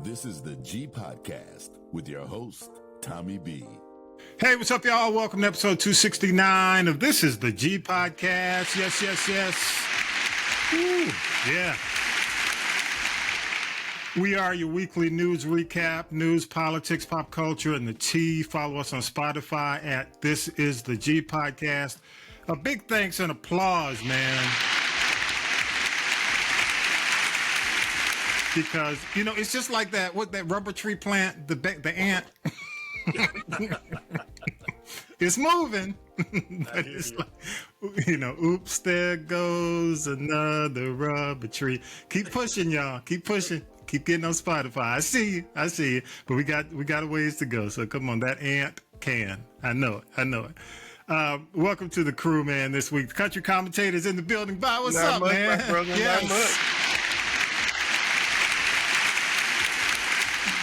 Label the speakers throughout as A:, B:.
A: This is the G Podcast with your host, Tommy B.
B: Hey, what's up, y'all? Welcome to episode 269 of This is the G Podcast. Yes. Woo, yeah. We are your weekly news recap, news, politics, pop culture, and the tea. Follow us on Spotify at This is the G Podcast. A big thanks and applause, man. Because, you know, it's just like that, what that rubber tree plant, the ant. It's moving. But it's like, you know, oops, there goes another rubber tree. Keep pushing, y'all. Keep pushing. Keep getting on Spotify. I see you. But we got a ways to go. So come on, that ant can. I know it. Welcome to the crew, man, this week. The country commentators in the building. Bye, what's up,
C: much,
B: man?
C: My brother, yes. Not much.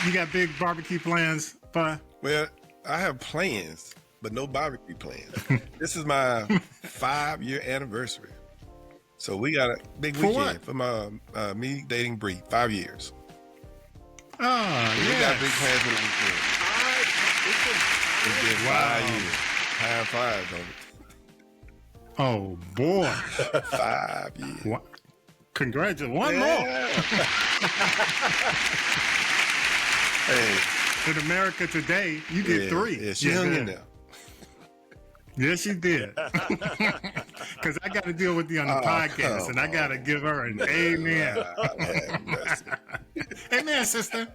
B: You got big barbecue plans, Bye?
C: Well, I have plans, but no barbecue plans. This is my 5-year anniversary. So we got a big weekend for my me dating Bree. 5 years.
B: Oh, yeah.
C: We got big plans for the weekend. It's been 5 years. Time flies, don't
B: Oh,
C: it?
B: boy.
C: 5 years.
B: What? Congratulations. One more.
C: Hey.
B: In America today, you get 3.
C: Yeah, she hung in there.
B: Yes, she did. Because I got to deal with you on the podcast, and I got to give her an amen. Amen, sister.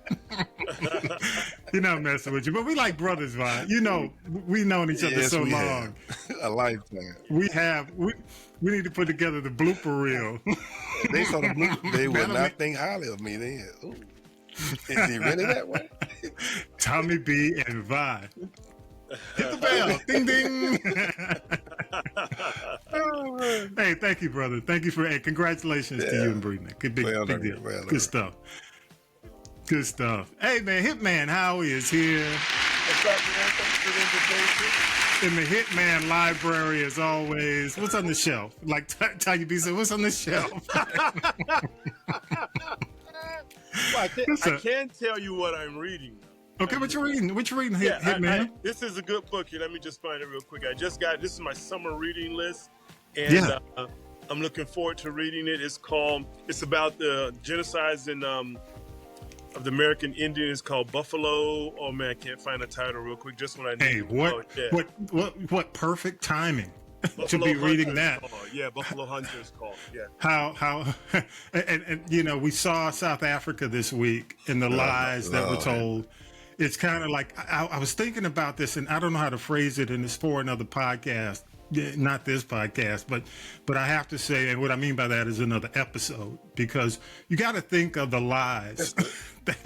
B: You're not messing with you, but we like brothers, Vi. You know, we've known each other so long.
C: A lifetime.
B: We need to put together the blooper reel.
C: They saw the blooper. They would not think highly of me then. Ooh. Is he really that way?
B: Tommy B and Vi. Hit the bell. Ding, ding. Hey, thank you, brother. Thank you for, congratulations to you and Bree. Big deal. Good stuff. Good stuff. Hey, man, Hitman Howie is here.
D: What's up, man? Thanks for the invitation.
B: In the Hitman library, as always. What's on the shelf? Like Tanya B said, what's on the shelf?
D: Well, I can tell you what I'm reading.
B: Okay, what you reading? Hitman?
D: This is a good book here. Let me just find it real quick. This is my summer reading list, and I'm looking forward to reading it. It's about the genocides of the American Indians, called Buffalo. Oh man, I can't find the title real quick. Just when I need
B: what perfect timing.
D: Buffalo
B: to be reading that.
D: Buffalo Hunters called. Yeah.
B: How and you know, we saw South Africa this week and the lies that were told. It's kind of like I was thinking about this, and I don't know how to phrase it, and it's for another podcast, not this podcast, but I have to say, and what I mean by that is another episode, because you got to think of the lies that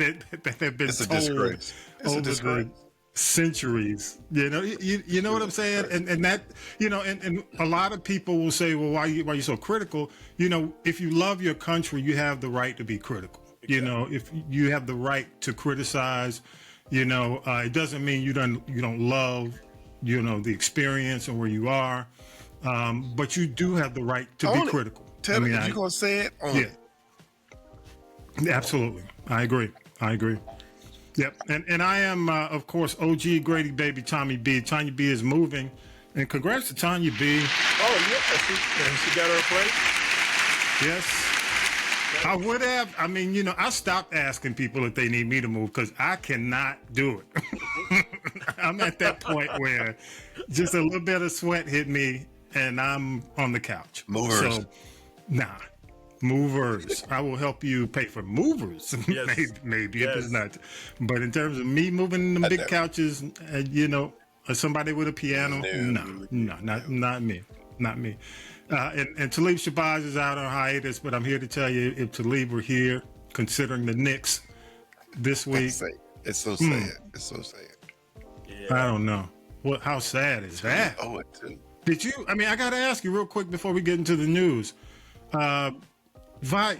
B: have been told over the centuries. You know, you know what I'm saying, and that, you know, and a lot of people will say, well, why are you so critical? You know, if you love your country, you have the right to be critical. Exactly. You know, if you have the right to criticize, you know, it doesn't mean you don't love, you know, the experience and where you are, but you do have the right to be critical.
C: Tell me, if you're gonna say it, own it.
B: Absolutely, I agree. Yep, and I am, of course, OG Grady baby Tommy B. Tanya B is moving, and congrats to Tanya B.
D: Oh yeah, she got her place.
B: Yes. I would have. I mean, you know, I stopped asking people if they need me to move because I cannot do it. I'm at that point where just a little bit of sweat hit me and I'm on the couch.
C: Movers. So,
B: movers. I will help you pay for movers.
D: Yes.
B: maybe if it's not. But in terms of me moving the big couches, you know, somebody with a piano, no, not me. And Talib Shabazz is out on hiatus, but I'm here to tell you, if Talib were here, considering the Knicks this week,
C: it's so sad. It's so sad.
B: Yeah. I don't know. How sad is that?
C: Oh, it too.
B: Did you? I mean, I got to ask you real quick before we get into the news. Vi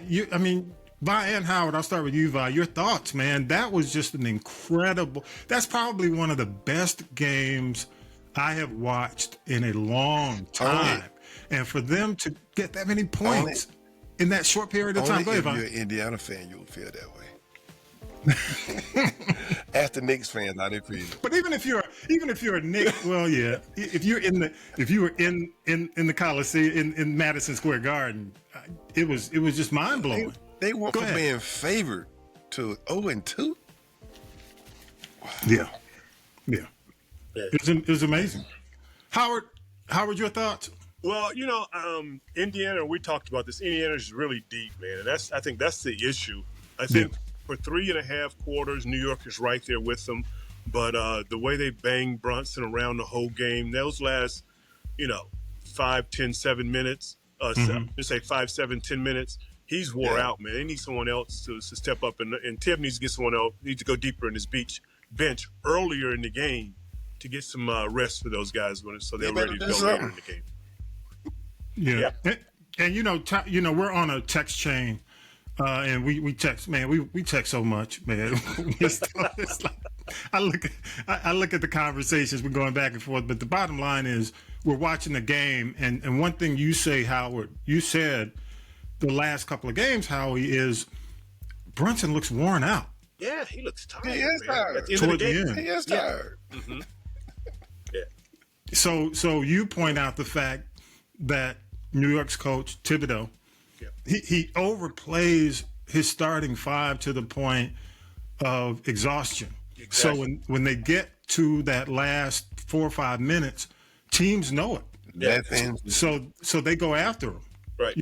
B: and Howard, I'll start with you, Vi. Your thoughts, man. That was just an incredible. That's probably one of the best games I have watched in a long time. And for them to get that many points in that short period of time.
C: Only if you're an Indiana fan, you'll feel that way. Ask the Knicks fans how they feel.
B: But even if you're a Knicks, well, yeah, if you were in the Coliseum in Madison Square Garden, it was just mind blowing.
C: They went from being favored to 0-2. Wow.
B: Yeah. It was amazing. Howard, your thoughts?
D: Well, Indiana, we talked about this. Indiana is really deep, man. And I think that's the issue. I think for 3.5 quarters, New York is right there with them. But the way they banged Brunson around the whole game, those last, 5, 10, 7 minutes, let's say 5, 7, 10 minutes, he's wore out, man. They need someone else to step up. And Tibb needs to get someone else, needs to go deeper in his bench earlier in the game to get some rest for those guys so they're ready to go later in the game.
B: Yeah. And we're on a text chain, and we text, man. We text so much, man. It's like, I look at the conversations we're going back and forth, but the bottom line is we're watching the game, and one thing you say, Howard, you said the last couple of games, Howie, is Brunson looks worn out.
D: Yeah, he looks tired.
C: He is tired.
D: At the end of the game.
C: He is tired.
D: Yeah. Mm-hmm. Yeah.
B: So you point out the fact that New York's coach Thibodeau, he overplays his starting five to the point of exhaustion. Exactly. So when they get to that last 4 or 5 minutes, teams know it.
C: Yeah.
B: So they go after him.
D: Right.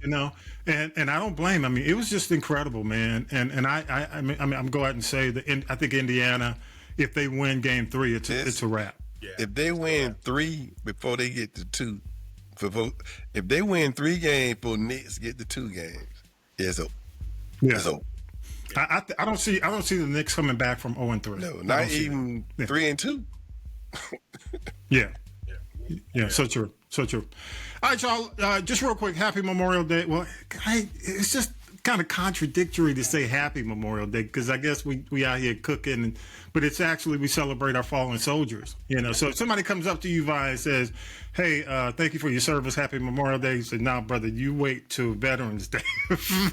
B: And I don't blame him. I mean, it was just incredible, man. And I'm go out and say that I think Indiana, if they win Game 3, it's a wrap.
D: Yeah.
C: If they win 3 before they get to 2, if they win 3 games before Knicks get to 2 games, it's over.
B: Yeah.
C: It's over.
B: I don't see the Knicks coming back from 0-3.
C: No, not even 3-2.
B: Yeah. So true. All right, y'all. Just real quick, Happy Memorial Day. Well, it's just kind of contradictory to say Happy Memorial Day because I guess we out here cooking, but it's actually we celebrate our fallen soldiers. So if somebody comes up to you, Vi, and says, "Hey, thank you for your service. Happy Memorial Day," you say, "Nah, brother, you wait till Veterans Day."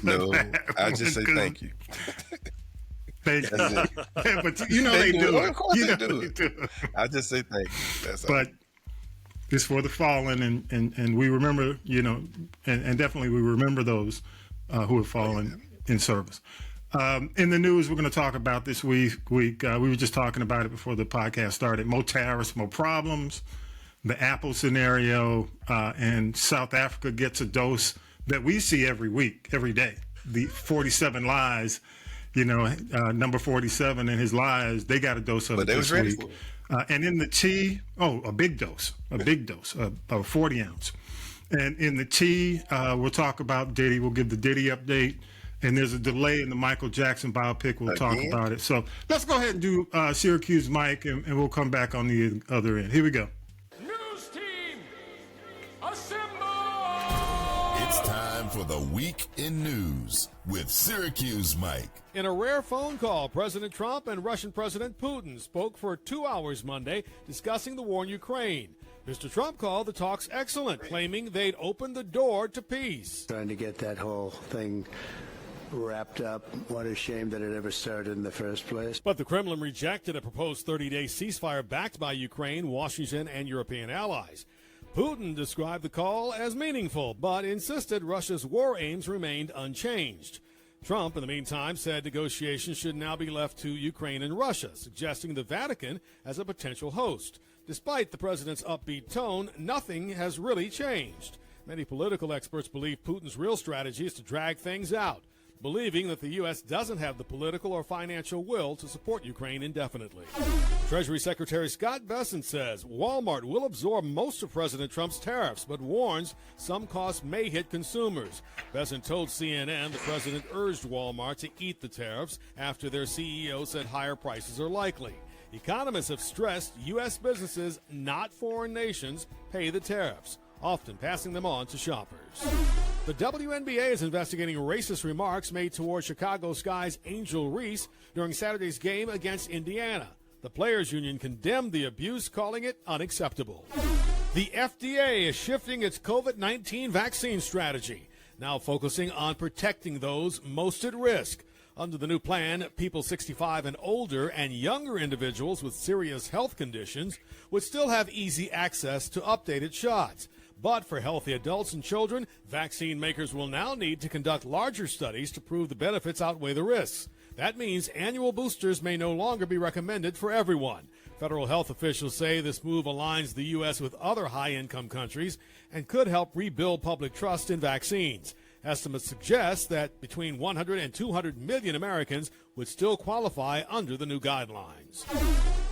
C: No, I just say thank you.
B: Thank you. But they do.
C: Of course they do. I just say thank you. That's all.
B: But it's for the fallen, and we remember, and definitely we remember those who have fallen in service. In the news we're going to talk about this week, we were just talking about it before the podcast started. More tariffs, more problems, the Apple scenario, and South Africa gets a dose that we see every week, every day. The 47 lies, number 47 and his lies, they got a dose of it this week. And in the tea, a big dose, a 40 ounce. And in the tea, we'll talk about Diddy. We'll give the Diddy update. And there's a delay in the Michael Jackson biopic. We'll talk about it. So let's go ahead and do Syracuse Mike, and we'll come back on the other end. Here we go.
E: News team, assemble!
A: It's time for the Week in News with Syracuse Mike.
E: In a rare phone call, President Trump and Russian President Putin spoke for 2 hours Monday discussing the war in Ukraine. Mr. Trump called the talks excellent, claiming they'd opened the door to peace.
F: Trying to get that whole thing wrapped up. What a shame that it ever started in the first place.
E: But the Kremlin rejected a proposed 30-day ceasefire backed by Ukraine, Washington, and European allies. Putin described the call as meaningful, but insisted Russia's war aims remained unchanged. Trump, in the meantime, said negotiations should now be left to Ukraine and Russia, suggesting the Vatican as a potential host. Despite the president's upbeat tone, nothing has really changed. Many political experts believe Putin's real strategy is to drag things out, believing that the U.S. doesn't have the political or financial will to support Ukraine indefinitely. Treasury Secretary Scott Bessent says Walmart will absorb most of President Trump's tariffs, but warns some costs may hit consumers. Bessent told CNN the president urged Walmart to eat the tariffs after their CEO said higher prices are likely. Economists have stressed U.S. businesses, not foreign nations, pay the tariffs, often passing them on to shoppers. The WNBA is investigating racist remarks made toward Chicago Sky's Angel Reese during Saturday's game against Indiana. The Players Union condemned the abuse, calling it unacceptable. The FDA is shifting its COVID-19 vaccine strategy, now focusing on protecting those most at risk. Under the new plan, people 65 and older and younger individuals with serious health conditions would still have easy access to updated shots. But for healthy adults and children, vaccine makers will now need to conduct larger studies to prove the benefits outweigh the risks. That means annual boosters may no longer be recommended for everyone. Federal health officials say this move aligns the U.S. with other high-income countries and could help rebuild public trust in vaccines. Estimates suggest that between 100 and 200 million Americans would still qualify under the new guidelines.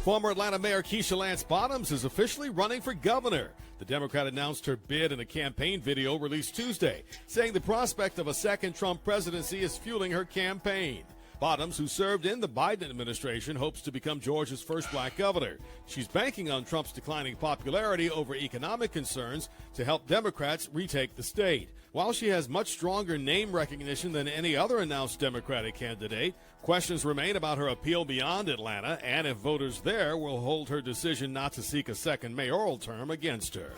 E: Former Atlanta Mayor Keisha Lance Bottoms is officially running for governor. The Democrat announced her bid in a campaign video released Tuesday, saying the prospect of a second Trump presidency is fueling her campaign. Bottoms, who served in the Biden administration, hopes to become Georgia's first black governor. She's banking on Trump's declining popularity over economic concerns to help Democrats retake the state. While she has much stronger name recognition than any other announced Democratic candidate, questions remain about her appeal beyond Atlanta and if voters there will hold her decision not to seek a second mayoral term against her.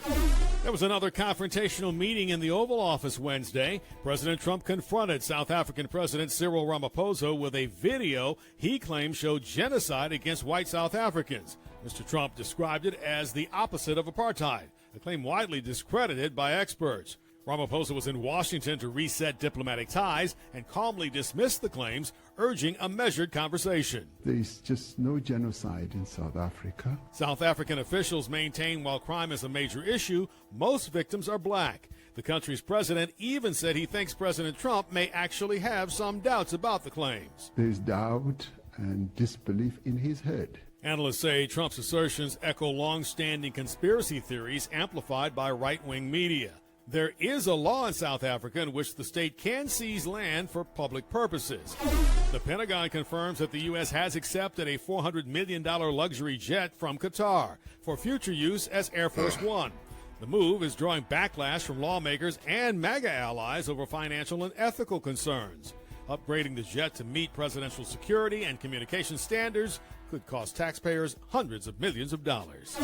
E: There was another confrontational meeting in the Oval Office Wednesday. President Trump confronted South African President Cyril Ramaphosa with a video he claimed showed genocide against white South Africans. Mr. Trump described it as the opposite of apartheid, a claim widely discredited by experts. Ramaphosa was in Washington to reset diplomatic ties and calmly dismissed the claims, urging a measured conversation.
G: There is just no genocide in South Africa.
E: South African officials maintain while crime is a major issue, most victims are black. The country's president even said he thinks President Trump may actually have some doubts about the claims.
G: There is doubt and disbelief in his head.
E: Analysts say Trump's assertions echo long-standing conspiracy theories amplified by right-wing media. There is a law in South Africa in which the state can seize land for public purposes. The Pentagon confirms that the U.S. has accepted a $400 million luxury jet from Qatar for future use as Air Force One. The move is drawing backlash from lawmakers and MAGA allies over financial and ethical concerns. Upgrading the jet to meet presidential security and communication standards could cost taxpayers hundreds of millions of dollars.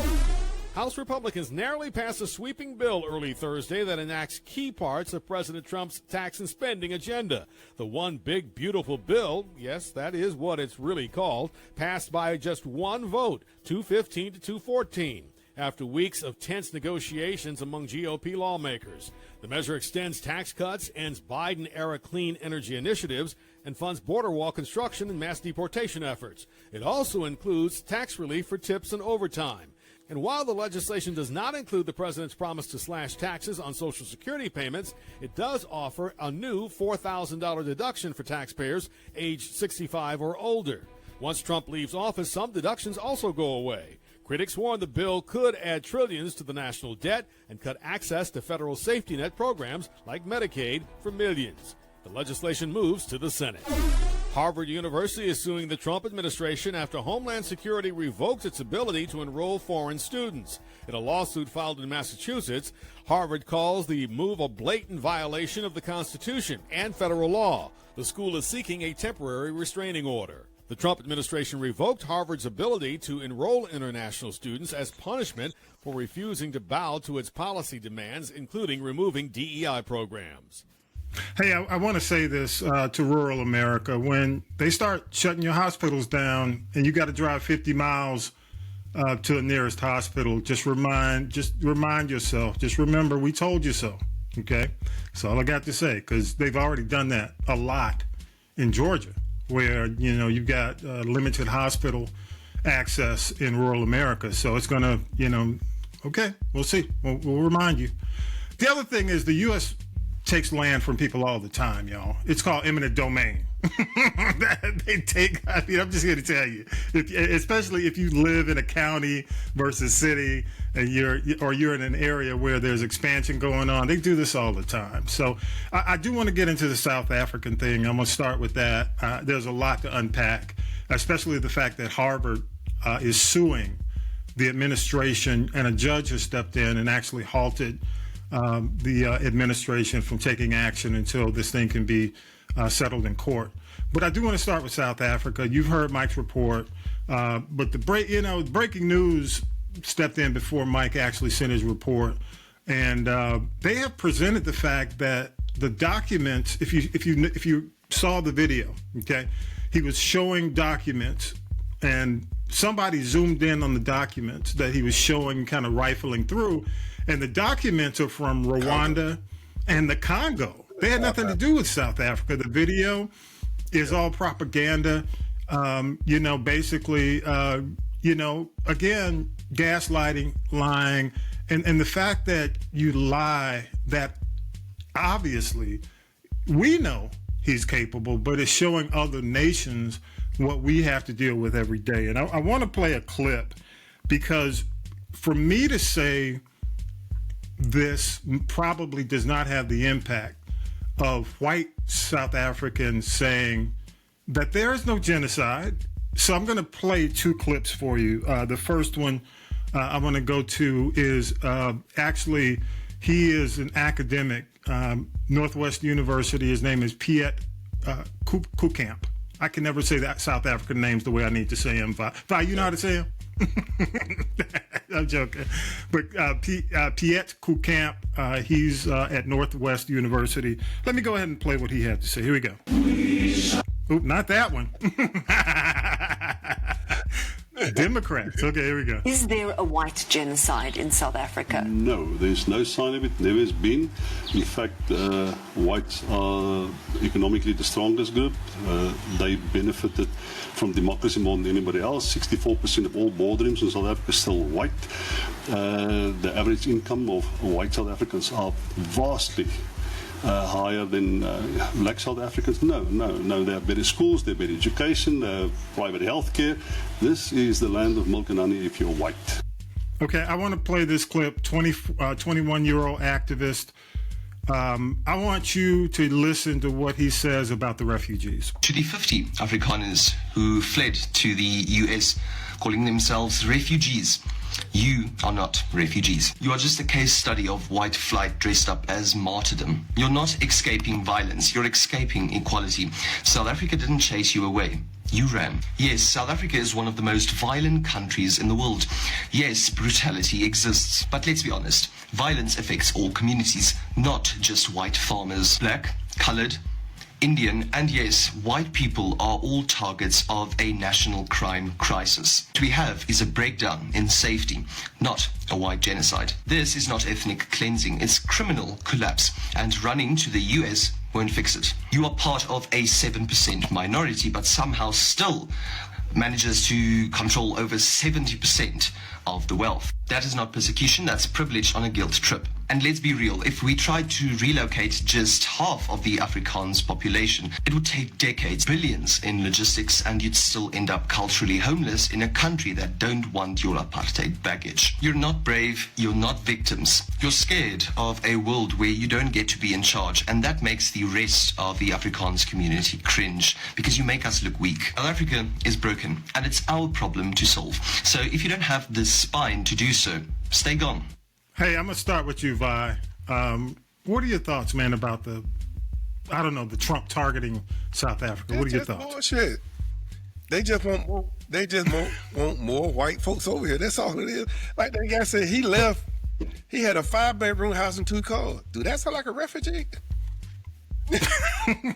E: House Republicans narrowly passed a sweeping bill early Thursday that enacts key parts of President Trump's tax and spending agenda. The One Big Beautiful Bill, yes, that is what it's really called, passed by just one vote, 215 to 214, after weeks of tense negotiations among GOP lawmakers. The measure extends tax cuts, ends Biden-era clean energy initiatives, and funds border wall construction and mass deportation efforts. It also includes tax relief for tips and overtime. And while the legislation does not include the president's promise to slash taxes on Social Security payments, it does offer a new $4,000 deduction for taxpayers aged 65 or older. Once Trump leaves office, some deductions also go away. Critics warn the bill could add trillions to the national debt and cut access to federal safety net programs like Medicaid for millions. The legislation moves to the Senate. Harvard University is suing the Trump administration after Homeland Security revoked its ability to enroll foreign students. In a lawsuit filed in Massachusetts, Harvard calls the move a blatant violation of the Constitution and federal law. The school is seeking a temporary restraining order. The Trump administration revoked Harvard's ability to enroll international students as punishment for refusing to bow to its policy demands, including removing DEI programs.
B: Hey, I want to say this to rural America. When they start shutting your hospitals down and you got to drive 50 miles to the nearest hospital, just remind yourself, just remember we told you so, okay? That's all I got to say, because they've already done that a lot in Georgia, where, you know, you've got limited hospital access in rural America. So it's going to, okay, we'll see. We'll remind you. The other thing is the U.S. takes land from people all the time, y'all. It's called eminent domain. They take, I'm just going to tell you, especially if you live in a county versus city and you're in an area where there's expansion going on, they do this all the time. So I do want to get into the South African thing. I'm going to start with that. There's a lot to unpack, especially the fact that Harvard is suing the administration, and a judge has stepped in and actually halted the administration from taking action until this thing can be settled in court. But I do want to start with South Africa. You've heard Mike's report, but the breaking news stepped in before Mike actually sent his report, and they have presented the fact that the documents, if you saw the video, okay, he was showing documents, and somebody zoomed in on the documents that he was showing, kind of rifling through, and the documents are from Rwanda and the Congo. They had nothing to do with South Africa. The video is all propaganda, basically, again, gaslighting, lying, and the fact that you lie, that obviously we know he's capable, but it's showing other nations what we have to deal with every day. And I want to play a clip, because for me to say this probably does not have the impact of white South Africans saying that there is no genocide. So I'm going to play two clips for you. The first one I want to go to is actually, he is an academic, Northwest University. His name is Piet Koekamp. I can never say that South African names the way I need to say him. Vi, you know how to say him? I'm joking. But Piet Koekamp, he's at Northwest University. Let me go ahead and play what he had to say. Here we go. Oop, not that one. Democrats. Okay, here we go.
H: Is there a white genocide in South Africa?
I: No, there's no sign of it. Never has been. In fact, whites are economically the strongest group. They benefited from democracy more than anybody else. 64% of all boardrooms in South Africa are still white. The average income of white South Africans are vastly higher than black South Africans. No. They have better schools, they have better education, private health care. This is the land of milk and honey if you're white.
B: Okay, I want to play this clip. 21-year-old activist. I want you to listen to what he says about the refugees.
J: To the 50 Afrikaners who fled to the US, calling themselves refugees. You are not refugees. You are just a case study of white flight dressed up as martyrdom. You're not escaping violence. You're escaping equality. South Africa didn't chase you away. You ran. Yes, South Africa is one of the most violent countries in the world. Yes, brutality exists. But let's be honest, violence affects all communities, not just white farmers. Black, colored, Indian, and yes, white people are all targets of a national crime crisis. What we have is a breakdown in safety, not a white genocide. This is not ethnic cleansing, it's criminal collapse, and running to the US won't fix it. You are part of a 7% minority, but somehow still manages to control over 70% of the wealth. That is not persecution, that's privilege on a guilt trip. And let's be real, if we tried to relocate just half of the Afrikaans population, it would take decades, billions in logistics, and you'd still end up culturally homeless in a country that don't want your apartheid baggage. You're not brave, you're not victims. You're scared of a world where you don't get to be in charge, and that makes the rest of the Afrikaans community cringe, because you make us look weak. South Africa is broken, and it's our problem to solve. So if you don't have the spine to do so, stay gone.
B: Hey, I'm going to start with you, Vi. What are your thoughts, man, about the Trump targeting South Africa? What are your thoughts?
C: Bullshit. They just want more white folks over here. That's all it is. Like that guy said, he left. He had a 5-bedroom house and 2 cars. Dude, that sound like a refugee?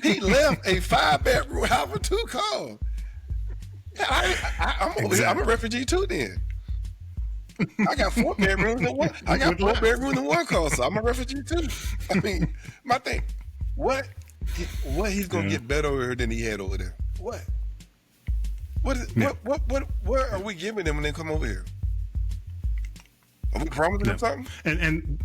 C: He left a 5-bedroom house and 2 cars. I'm over here. I'm a refugee too then. I got 4 bedrooms and one. I got 4 bedrooms and 1 car, so I'm a refugee too. I mean, my thing, what he's gonna get better over here than he had over there? What are we giving them when they come over here? Are we promising them something?
B: And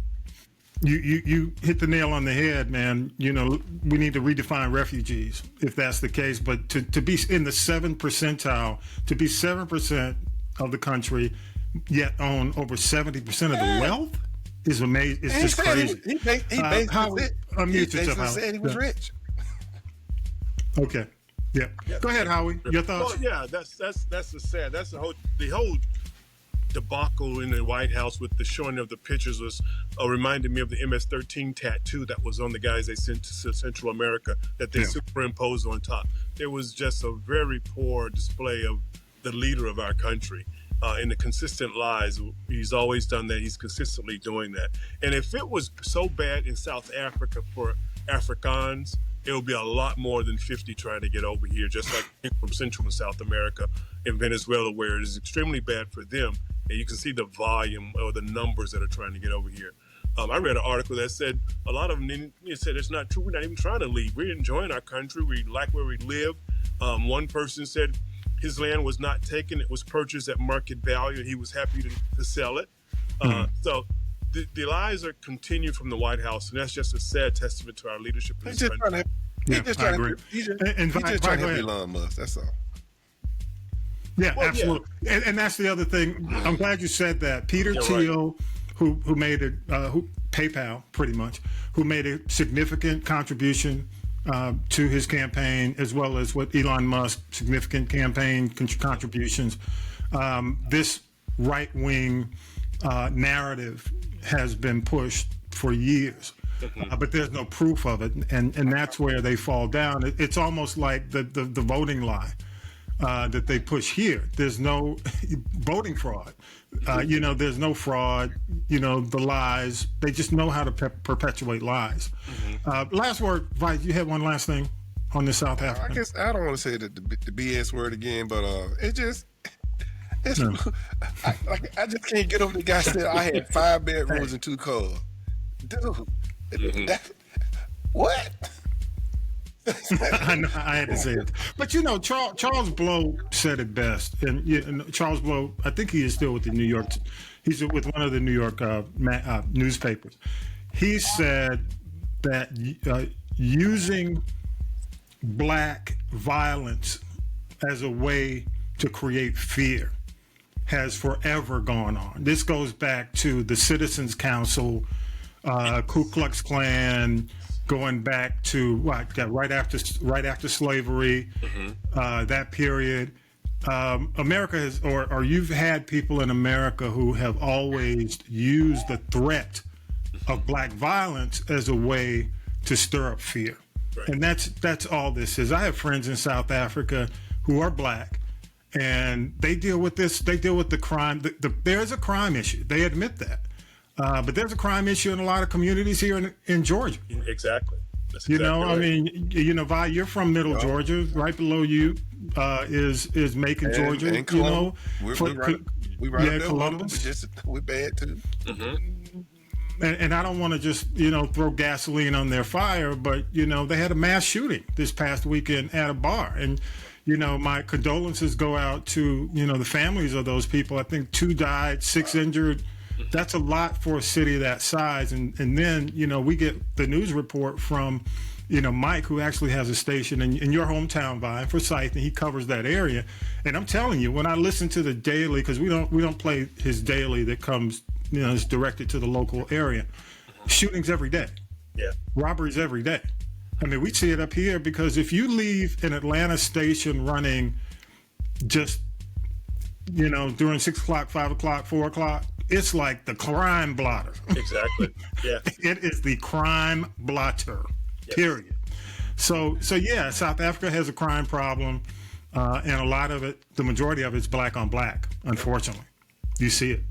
B: you hit the nail on the head, man. You know, we need to redefine refugees if that's the case. But to be in the 7th percentile, to be 7% of the country, yet own over 70% of the wealth is amazing. It's just crazy.
C: He basically said he was rich.
B: Okay. Yeah. Go ahead, Howie. Your thoughts?
D: Well, yeah, that's the whole debacle in the White House with the showing of the pictures was reminded me of the MS-13 tattoo that was on the guys they sent to Central America that they superimposed on top. There was just a very poor display of the leader of our country. And the consistent lies, he's always done that. He's consistently doing that. And if it was so bad in South Africa for Afrikaans, it will be a lot more than 50 trying to get over here, just like from Central and South America and Venezuela, where it is extremely bad for them. And you can see the volume or the numbers that are trying to get over here. I read an article that said a lot of them said it's not true. We're not even trying to leave. We're enjoying our country. We like where we live. One person said his land was not taken. It was purchased at market value, and he was happy to sell it. So the lies are continued from the White House, and that's just a sad testament to our leadership in this country.
C: He's just trying to help Elon Musk. That's all.
B: Yeah, absolutely. Yeah. And that's the other thing. I'm glad you said that. Peter Thiel, who made it, PayPal pretty much, who made a significant contribution to his campaign, as well as what Elon Musk, significant campaign contributions. This right-wing narrative has been pushed for years, but there's no proof of it, and that's where they fall down. It's almost like the voting lie that they push here. There's no voting fraud. There's no fraud. The lies. They just know how to perpetuate lies. Last word, Vice. You had one last thing on the South African.
C: I guess I don't want to say the BS word again, but I just can't get over the guy said I had 5 bedrooms and 2 cars. Dude, what?
B: I know, I had to say it, but Charles Blow said it best, and Charles Blow, I think he is still with the New York. He's with one of the New York newspapers. He said that using black violence as a way to create fear has forever gone on. This goes back to the Citizens Council, Ku Klux Klan, going back to right after slavery, that period. America has, or you've had people in America who have always used the threat of black violence as a way to stir up fear. Right. And that's all this is. I have friends in South Africa who are black, and they deal with this. They deal with the crime. There's a crime issue. They admit that. But there's a crime issue in a lot of communities here in Georgia.
D: Exactly. That's exactly right.
B: I mean, Vi, you're from Middle Georgia. Right below you is Macon, Georgia.
C: And Columbus. We're right
B: Columbus.
C: We're bad too.
B: And I don't want to just throw gasoline on their fire, but they had a mass shooting this past weekend at a bar, and my condolences go out to the families of those people. I think 2 died, 6 injured. That's a lot for a city that size. And then, we get the news report from, Mike, who actually has a station in your hometown, Vi, Forsyth, and he covers that area. And I'm telling you, when I listen to the daily, because we don't play his daily that comes, is directed to the local area. Shootings every day. Yeah. Robberies every day. I mean, we see it up here because if you leave an Atlanta station running just, during 6 o'clock, 5 o'clock, 4 o'clock, it's like the crime blotter.
D: Exactly. Yeah.
B: It is the crime blotter, period. So yeah, South Africa has a crime problem, and a lot of it, the majority of it is black on black, unfortunately. You see it.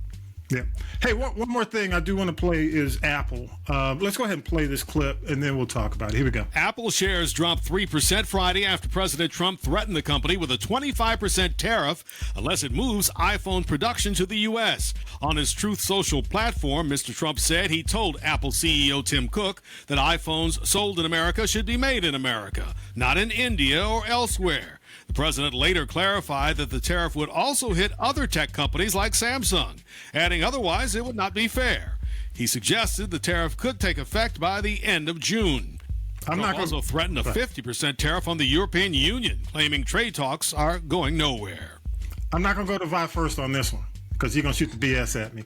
B: Yeah. Hey, one more thing I do want to play is Apple. Let's go ahead and play this clip, and then we'll talk about it. Here we go.
E: Apple shares dropped 3% Friday after President Trump threatened the company with a 25% tariff unless it moves iPhone production to the U.S. On his Truth Social platform, Mr. Trump said he told Apple CEO Tim Cook that iPhones sold in America should be made in America, not in India or elsewhere. The president later clarified that the tariff would also hit other tech companies like Samsung, adding otherwise it would not be fair. He suggested the tariff could take effect by the end of June. Trump also threatened a 50% tariff on the European Union, claiming trade talks are going nowhere.
B: I'm not going to go to Vi first on this one because he's going to shoot the BS at me.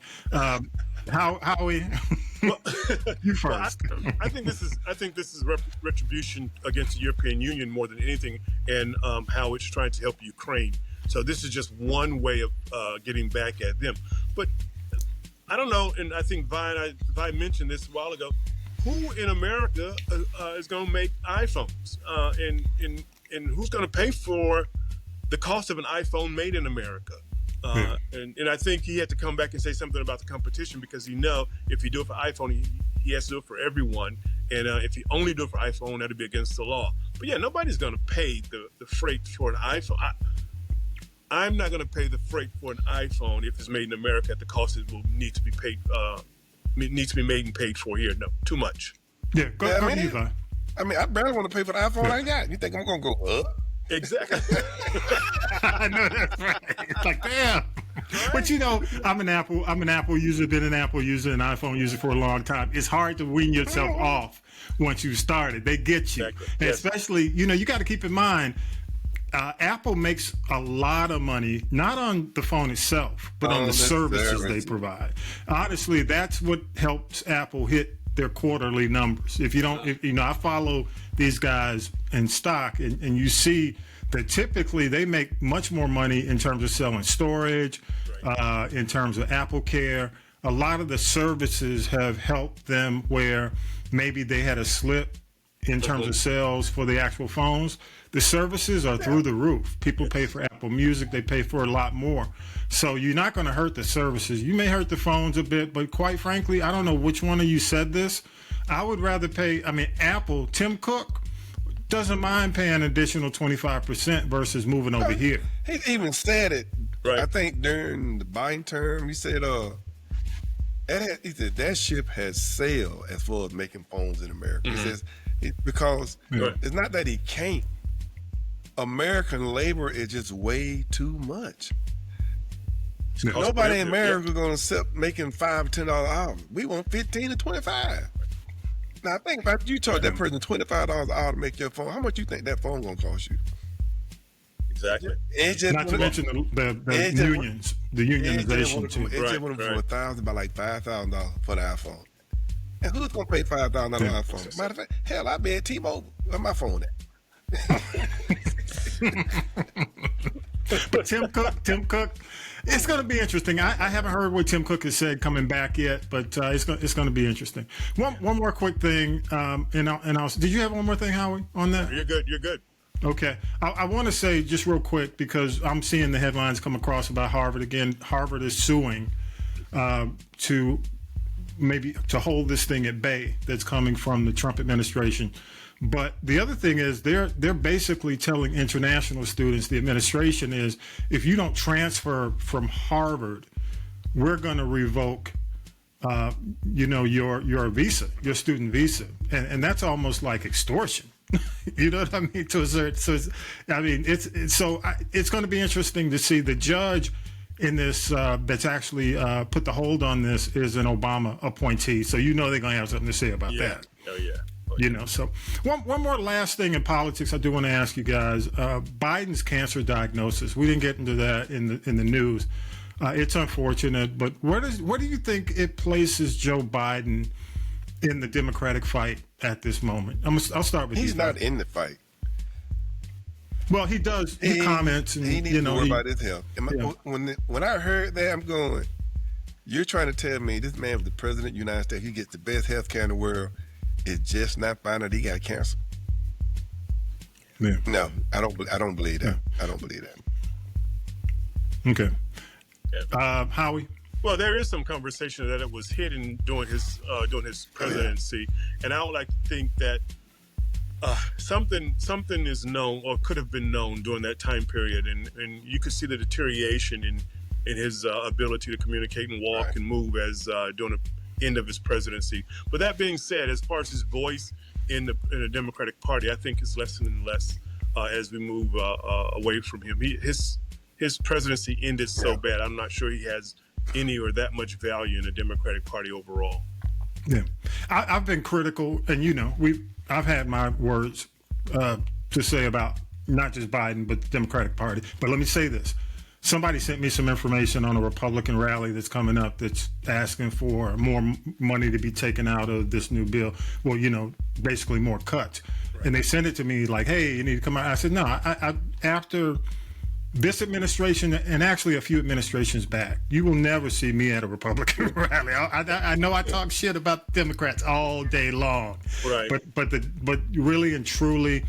B: Howie, you first.
D: Well, I think this is retribution against the European Union more than anything, and how it's trying to help Ukraine. So this is just one way of getting back at them. But I don't know, and I think Vi mentioned this a while ago. Who in America is going to make iPhones, and who's going to pay for the cost of an iPhone made in America? And I think he had to come back and say something about the competition because if he do it for iPhone, he has to do it for everyone. And if you only do it for iPhone, that'd be against the law. But yeah, nobody's going to pay the freight for an iPhone. I'm not going to pay the freight for an iPhone if it's made in America at the cost it will need to be paid. Needs to be made and paid for here. No, too much.
B: Yeah,
C: I mean, I barely want to pay for the iPhone I got. You think I'm going to go up?
D: Exactly.
B: I know that's right. It's like, damn. Right? But you know, I'm an Apple user, been an Apple user, an iPhone user for a long time. It's hard to wean yourself off once you started. They get you.
D: Exactly.
B: And especially, you know, you got to keep in mind, Apple makes a lot of money, not on the phone itself, but on the services they provide. Honestly, that's what helps Apple hit their quarterly numbers. If you don't, I follow these guys in stock, and you see that typically they make much more money in terms of selling storage, in terms of Apple Care. A lot of the services have helped them where maybe they had a slip in terms of sales for the actual phones. The services are through the roof. People pay for Apple Music. They pay for a lot more. So you're not going to hurt the services. You may hurt the phones a bit, but quite frankly, I don't know which one of you said this. I would rather pay, Apple, Tim Cook doesn't mind paying an additional 25% versus moving over here.
C: He even said it,
D: right.
C: I think during the Biden term, he said, he said that ship has sailed as far as making phones in America. He says, because it's not that he can't. American labor is just way too much. Nobody in America is going to accept making $5 to $10 an hour. We want 15 to 25. Now think about you charge that person $25 an hour to make your phone. How much you think that phone going to cost you?
D: Exactly.
C: It's just
B: not to mention the unions, the unionization too.
C: It just went for $1,000 by like $5,000 for the iPhone. And who's going to pay $5,000 on an iPhone? Matter of fact, hell, I be at T-Mobile. Where my phone at?
B: But Tim Cook, it's going to be interesting. I haven't heard what Tim Cook has said coming back yet, but it's going to be interesting. One more quick thing, and I'll. Did you have one more thing, Howie, on that?
D: You're good. You're good.
B: Okay, I want to say just real quick because I'm seeing the headlines come across about Harvard again. Harvard is suing to hold this thing at bay that's coming from the Trump administration. But the other thing is they're basically telling international students, the administration is, if you don't transfer from Harvard, we're going to revoke, your visa, your student visa. And that's almost like extortion. You know what I mean? To a certain, it's going to be interesting to see. The judge in this that's actually put the hold on this is an Obama appointee. So they're going to have something to say about that.
D: Oh, yeah.
B: So one more last thing in politics I do want to ask you guys. Biden's cancer diagnosis. We didn't get into that in the news. It's unfortunate, but where do you think it places Joe Biden in the Democratic fight at this moment? I'll start with you.
C: He's not in the fight.
B: Well, he does. He comments, and
C: he needs to worry about his health. When I heard that, I'm going, you're trying to tell me this man was the president of the United States, he gets the best health care in the world, is just not finding out he got cancer?
B: Yeah.
C: No, I don't believe that. Yeah. I don't believe that.
B: Okay. Howie?
D: Well, there is some conversation that it was hidden during his presidency, and I would like to think that something is known or could have been known during that time period, and you could see the deterioration in his ability to communicate and walk and move as during the end of his presidency. But that being said, as far as his voice in the Democratic Party, I think it's less and less as we move away from him. His presidency ended so bad. I'm not sure he has any or that much value in the Democratic Party overall.
B: Yeah, I've been critical, and I've had my words to say about not just Biden but the Democratic Party. But let me say this: somebody sent me some information on a Republican rally that's coming up that's asking for more money to be taken out of this new bill. Well, basically more cuts. Right. And they sent it to me like, hey, you need to come out. I said, no, I after this administration and actually a few administrations back, you will never see me at a Republican rally. I know I talk shit about Democrats all day long. Right. But really and truly,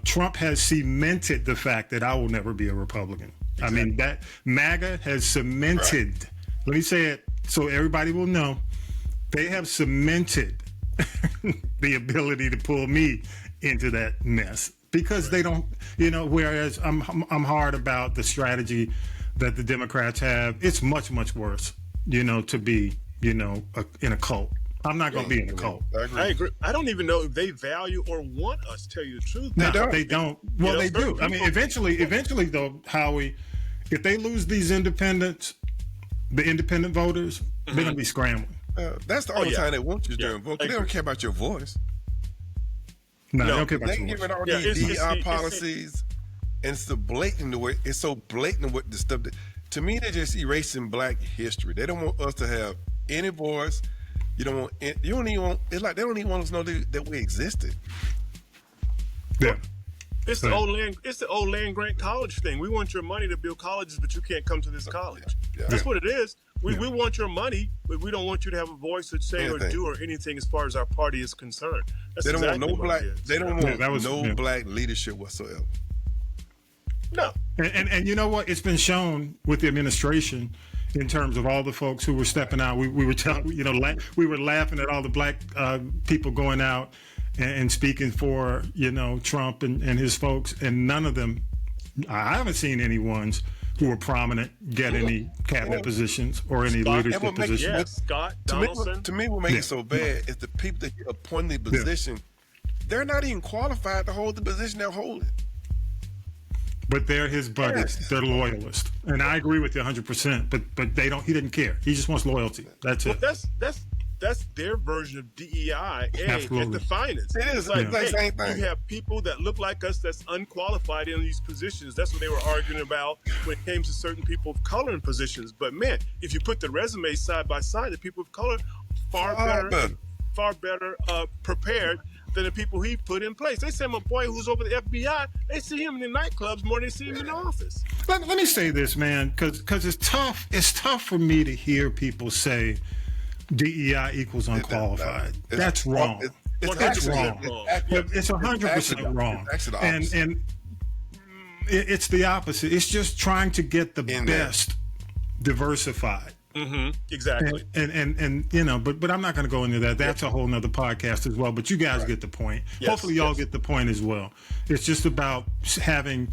B: Trump has cemented the fact that I will never be a Republican. Exactly. I mean, that MAGA has cemented, let me say it so everybody will know, they have cemented the ability to pull me into that mess because they don't, you know, whereas I'm hard about the strategy that the Democrats have. It's much, much worse, you know, to be, you know, in a cult. I'm not going to be in a cult.
D: I agree. I don't even know if they value or want us, tell you the truth.
B: They don't. Well, they do. I mean, eventually, though, Howie, if they lose these independents, the independent voters, they're going to be scrambling.
C: That's the only time they want you to vote. They don't care about your voice.
B: No, they don't care about
C: they
B: your voice.
C: giving all these DEI policies, and it's so blatant the way what the stuff. To me, they're just erasing Black history. They don't want us to have any voice. You don't want. You don't even want. It's like they don't even want us to know that we existed.
B: Yeah.
D: It's the old land grant college thing. We want your money to build colleges, but you can't come to this college. That's what it is. We want your money, but we don't want you to have a voice or say or do or anything as far as our party is concerned. That's
C: they don't
D: exactly
C: want no Black. They don't want Black leadership whatsoever.
D: No.
B: And you know what? It's been shown with the administration in terms of all the folks who were stepping out. We were telling, you know, we were laughing at all the Black people going out and speaking for, you know, Trump and his folks, and none of them, I haven't seen any ones who were prominent get any cabinet positions or any leadership positions.
D: Scott Donaldson.
C: To me, what makes it so bad is the people that get appointed the position, they're not even qualified to hold the position they're holding.
B: But they're his buddies. They're loyalists. And I agree with you 100%, but they don't, he didn't care. He just wants loyalty. That's it.
D: That's their version of DEI at the finest.
C: It is like same thing.
D: You have people that look like us that's unqualified in these positions. That's what they were arguing about when it came to certain people of color in positions. But man, if you put the resumes side by side, the people of color far better prepared than the people he put in place. They send my boy who's over the FBI. They see him in the nightclubs more than they see him in the office.
B: Let me say this, man, because it's tough. It's tough for me to hear people say DEI equals unqualified. That's wrong. It's wrong. It's 100% wrong. And it's the opposite. It's just trying to get the best diversified.
D: Mm-hmm. Exactly.
B: And you know, but I'm not going to go into that. That's a whole nother podcast as well. But you guys get the point. Yes, hopefully y'all get the point as well. It's just about having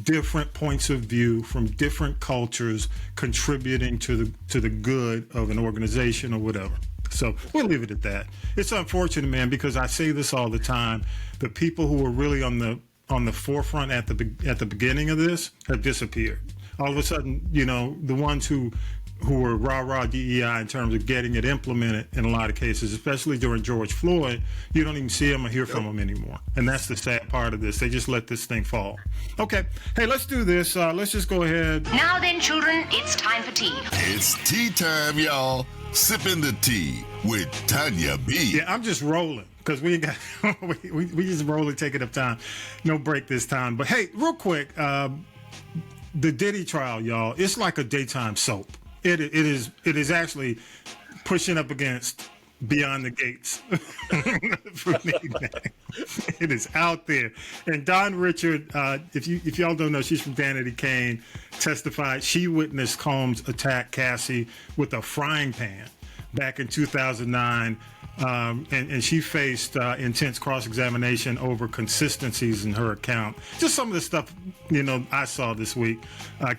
B: different points of view from different cultures contributing to the good of an organization or whatever. So we'll leave it at that. It's unfortunate, man, because I say this all the time. The people who were really on the forefront at the beginning of this have disappeared. All of a sudden, you know, the ones who were rah-rah DEI in terms of getting it implemented in a lot of cases, especially during George Floyd, you don't even see them or hear from them anymore. And that's the sad part of this. They just let this thing fall. Okay. Hey, let's do this. Let's just go ahead.
K: Now then, children, it's time for tea.
A: It's tea time, y'all. Sipping the tea with Tanya B.
B: Yeah, I'm just rolling because we got we just rolling, taking up time. No break this time. But hey, real quick, the Diddy trial, y'all, it's like a daytime soap. It is actually pushing up against Beyond the Gates for me, man. It is out there. And Don Richard, if y'all don't know, she's from Danity Kane, testified she witnessed Combs attack Cassie with a frying pan back in 2009. And she faced intense cross-examination over consistencies in her account. Just some of the stuff, you know, I saw this week.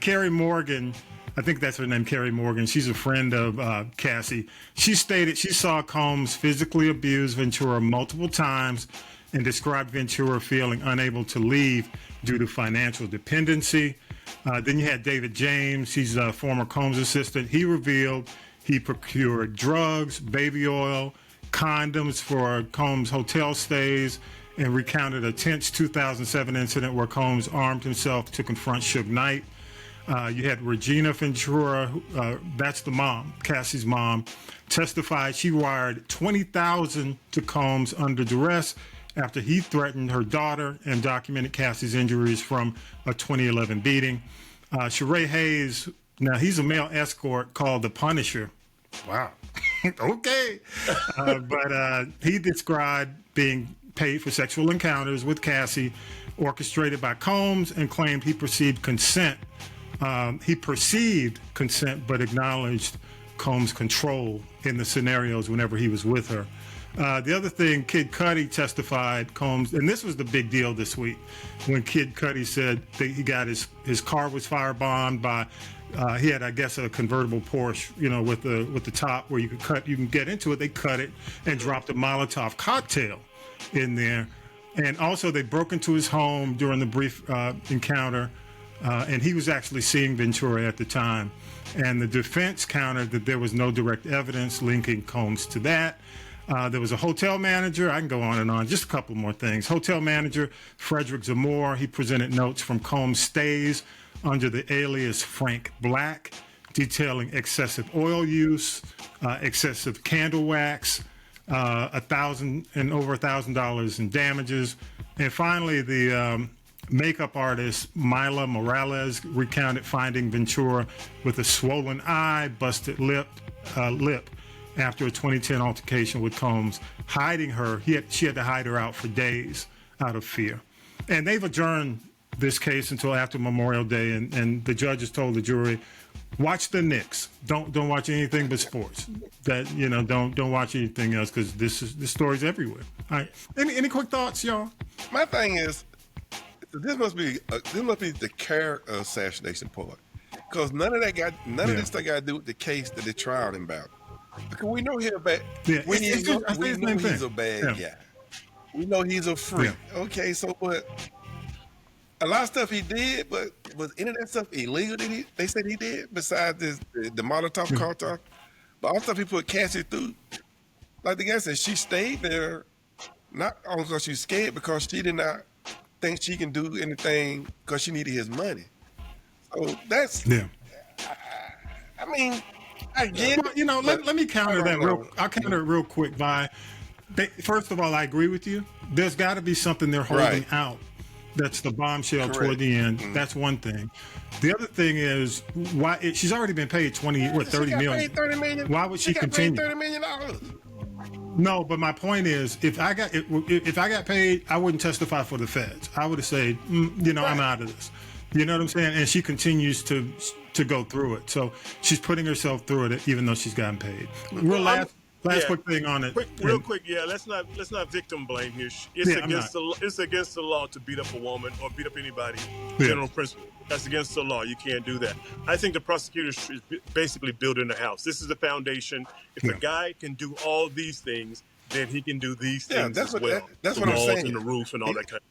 B: Carrie Morgan, I think that's her name, Carrie Morgan. She's a friend of Cassie. She stated she saw Combs physically abuse Ventura multiple times and described Ventura feeling unable to leave due to financial dependency. Then you had David James. He's a former Combs assistant. He revealed he procured drugs, baby oil, condoms for Combs' hotel stays, and recounted a tense 2007 incident where Combs armed himself to confront Suge Knight. You had Regina Ventura, that's the mom, Cassie's mom, testified she wired $20,000 to Combs under duress after he threatened her daughter and documented Cassie's injuries from a 2011 beating. Sheree Hayes, now he's a male escort called the Punisher. Wow. Okay. But he described being paid for sexual encounters with Cassie, orchestrated by Combs, and claimed he perceived consent. He perceived consent, but acknowledged Combs' control in the scenarios whenever he was with her. The other thing, Kid Cudi testified, Combs, and this was the big deal this week, when Kid Cudi said that he got his car was firebombed by, he had, I guess, a convertible Porsche, with the top where you can get into it. They cut it and dropped a Molotov cocktail in there. And also they broke into his home during the brief encounter, and he was actually seeing Ventura at the time. And the defense countered that there was no direct evidence linking Combs to that. There was a hotel manager. I can go on and on. Just a couple more things. Hotel manager Frederick Zamore, he presented notes from Combs' stays under the alias Frank Black, detailing excessive oil use, excessive candle wax, over $1,000 in damages. And finally, the makeup artist Mila Morales recounted finding Ventura with a swollen eye, busted lip after a 2010 altercation with Combs, hiding her. She had to hide her out for days out of fear. And they've adjourned this case until after Memorial Day, and the judges told the jury, watch the Knicks. Don't watch anything but sports. Don't watch anything else, because this story's everywhere. All right. Any quick thoughts, y'all?
C: My thing is, this must be the character assassination part, because none of this stuff got to do with the case that they tried him about. Because we know he's a bad. Yeah, he's a bad guy. We know he's a freak. Yeah. Okay, so but a lot of stuff he did, but was any of that stuff illegal that they said he did besides the Molotov cocktail? But all the stuff he put Cassie through, like the guy said, she stayed there not only because she was scared, because she did not think she can do anything because she needed his money. So that's I mean, I get it.
B: Let me counter that I'll counter it real quick, Vi. First of all, I agree with you. There's got to be something they're holding out. That's the bombshell toward the end. Mm-hmm. That's one thing. The other thing is why she's already been paid $30 million.
C: $30 million.
B: Why would she continue?
C: $30 million.
B: No, but my point is, if I got paid, I wouldn't testify for the feds. I would have said, I'm out of this. You know what I'm saying? And she continues to go through it. So she's putting herself through it, even though she's gotten paid. Last quick thing on it.
D: Real quick, let's not victim blame here. It's against the law to beat up a woman or beat up anybody. General principle. That's against the law. You can't do that. I think the prosecutor is basically building a house. This is the foundation. If a guy can do all these things, then he can do these things as well.
C: That's what I'm saying.
D: And the roof and all that kind of.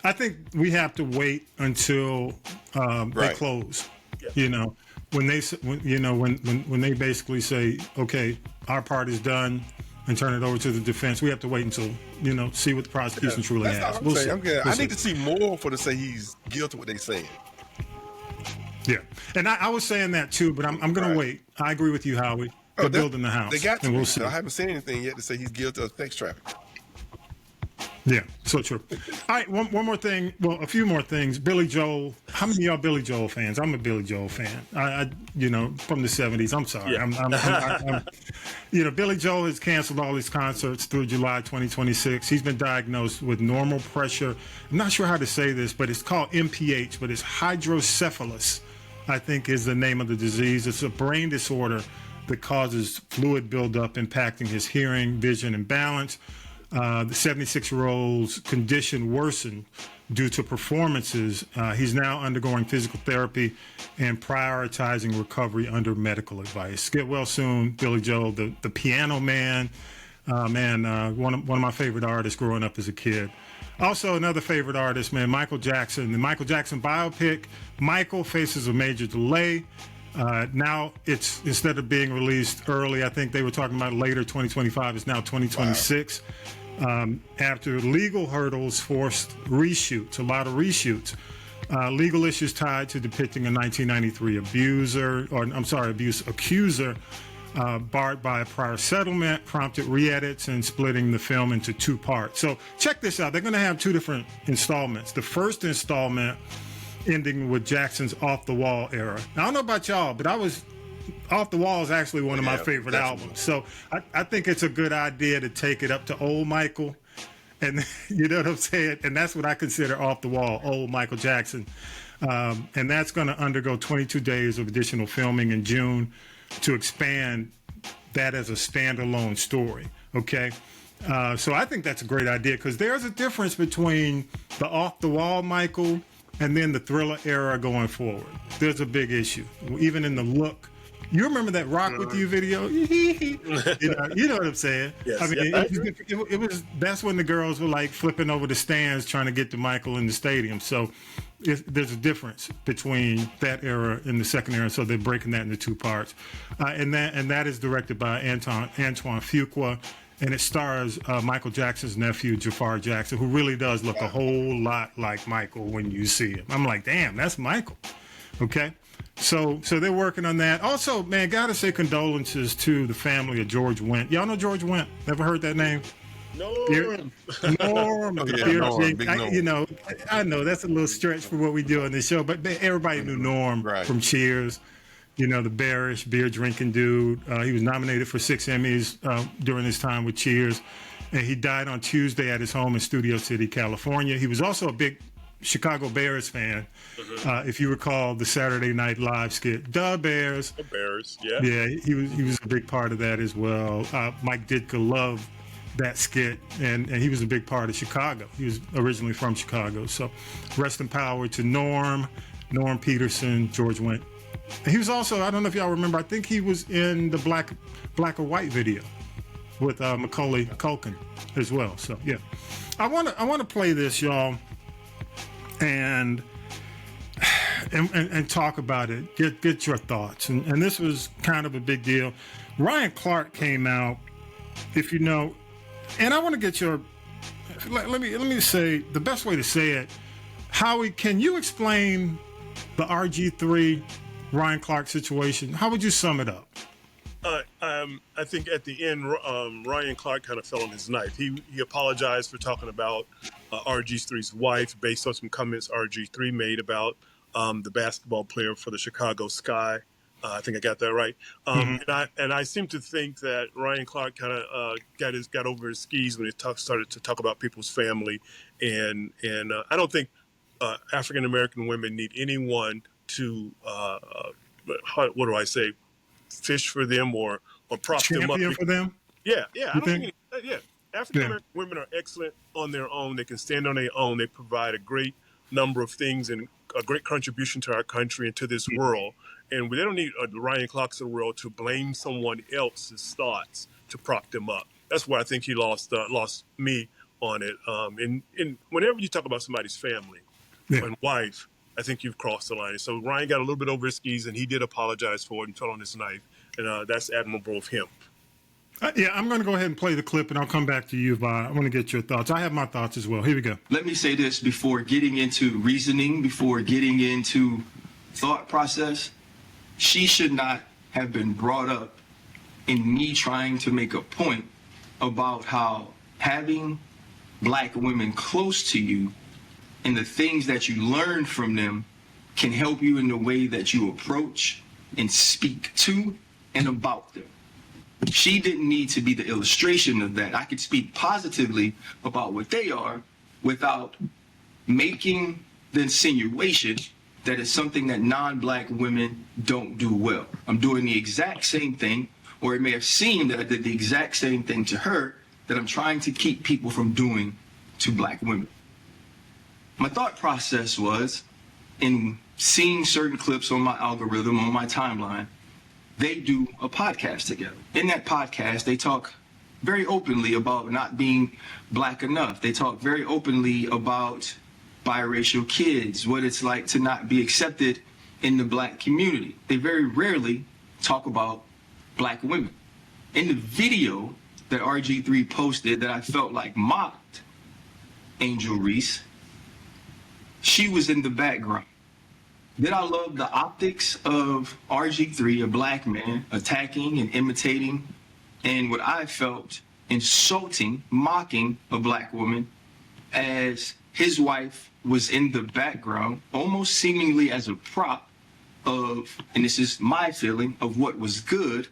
B: I think we have to wait until they close. Yeah. When they basically say, okay, our part is done, and turn it over to the defense, we have to wait until see what the prosecution truly has.
C: I need to see more for to say he's guilty of what they saying.
B: Yeah, and I was saying that too, but I'm going to wait. I agree with you, Howie. They're building the house.
C: They got to.
B: We'll see.
C: I haven't seen anything yet to say he's guilty of sex trafficking.
B: Yeah, so true. All right, one more thing. Well, a few more things. Billy Joel. How many of y'all Billy Joel fans? I'm a Billy Joel fan. I from the 70s. I'm sorry. Yeah. Billy Joel has canceled all his concerts through July 2026. He's been diagnosed with normal pressure. I'm not sure how to say this, but it's called MPH, but it's hydrocephalus, I think is the name of the disease. It's a brain disorder that causes fluid buildup, impacting his hearing, vision, and balance. The 76-year-old's condition worsened due to performances. He's now undergoing physical therapy and prioritizing recovery under medical advice. Get well soon, Billy Joel, the piano man. One of my favorite artists growing up as a kid. Also, another favorite artist, Michael Jackson. The Michael Jackson biopic, Michael, faces a major delay. Now it's, instead of being released early, I think they were talking about later 2025, it's now 2026. Wow. After legal hurdles forced reshoots, a lot of reshoots. Legal issues tied to depicting a 1993 abuse accuser, barred by a prior settlement, prompted re-edits and splitting the film into two parts. So check this out. They're going to have two different installments. The first installment ending with Jackson's Off the Wall era. Now, I don't know about y'all, but Off the Wall is actually one of my favorite albums. So I think it's a good idea to take it up to old Michael. And you know what I'm saying? And that's what I consider Off the Wall, old Michael Jackson. And that's going to undergo 22 days of additional filming in June to expand that as a standalone story. Okay. So I think that's a great idea, because there's a difference between the off-the-wall Michael and then the Thriller era going forward. There's a big issue, even in the look. You remember that Rock With You video? You know what I'm saying?
D: Yes,
B: I mean,
D: yeah,
B: it was. That's when the girls were like flipping over the stands trying to get to Michael in the stadium. So there's a difference between that era and the second era. So they're breaking that into two parts, and that is directed by Antoine Fuqua. And it stars Michael Jackson's nephew, Jafar Jackson, who really does look a whole lot like Michael when you see him. I'm like, damn, that's Michael. Okay. So they're working on that. Also, man, gotta say condolences to the family of George Wendt. Y'all know George Wendt? Never heard that name?
D: Norm.
B: Norm. I know that's a little stretch for what we do on this show, but everybody knew Norm from Cheers. You know, the bearish, beer drinking dude. He was nominated for 6 Emmys during his time with Cheers. And he died on Tuesday at his home in Studio City, California. He was also a big Chicago Bears fan. If you recall the Saturday Night Live skit, The Bears.
D: The Bears, yeah.
B: Yeah, he was a big part of that as well. Mike Ditka loved that skit, and he was a big part of Chicago. He was originally from Chicago. So rest in power to Norm Peterson, George Wendt. He was also, I don't know if y'all remember, I think he was in the Black or White video with Macaulay Culkin as well. So yeah, I want to play this, y'all, and talk about it. Get your thoughts. And this was kind of a big deal. Ryan Clark came out, if you know, and I want to get your. Let me say the best way to say it. Howie, can you explain the RG3 Ryan Clark situation? How would you sum it up?
D: I think at the end, Ryan Clark kind of fell on his knife. He apologized for talking about RG3's wife based on some comments RG3 made about the basketball player for the Chicago Sky. I think I got that right. And I seem to think that Ryan Clark kind of got over his skis when he started to talk about people's family. And I don't think African American women need anyone to what do I say, fish for them or prop them up.
B: Champion for them?
D: Yeah. I don't think African American women are excellent on their own. They can stand on their own. They provide a great number of things and a great contribution to our country and to this world. And they don't need the Ryan Clarks of the world to blame someone else's thoughts to prop them up. That's why I think he lost me on it. And whenever you talk about somebody's family and wife, I think you've crossed the line. So Ryan got a little bit over his skis, and he did apologize for it and fell on his knife. And that's admirable of him.
B: I'm going to go ahead and play the clip, and I'll come back to you, Vi. I want to get your thoughts. I have my thoughts as well. Here we go.
L: Let me say this before getting into reasoning, before getting into thought process. She should not have been brought up in me trying to make a point about how having black women close to you and the things that you learn from them can help you in the way that you approach and speak to and about them. She didn't need to be the illustration of that. I could speak positively about what they are without making the insinuation that it's something that non-black women don't do well. I'm doing the exact same thing, or it may have seemed that I did the exact same thing to her that I'm trying to keep people from doing to black women. My thought process was, in seeing certain clips on my algorithm, on my timeline, they do a podcast together. In that podcast, they talk very openly about not being black enough. They talk very openly about biracial kids, what it's like to not be accepted in the black community. They very rarely talk about black women. In the video that RG3 posted that I felt like mocked Angel Reese, she was in the background. Did I love the optics of RG3, a black man, attacking and imitating and what I felt insulting, mocking a black woman as his wife was in the background, almost seemingly as a prop of, and this is my feeling, of what was good,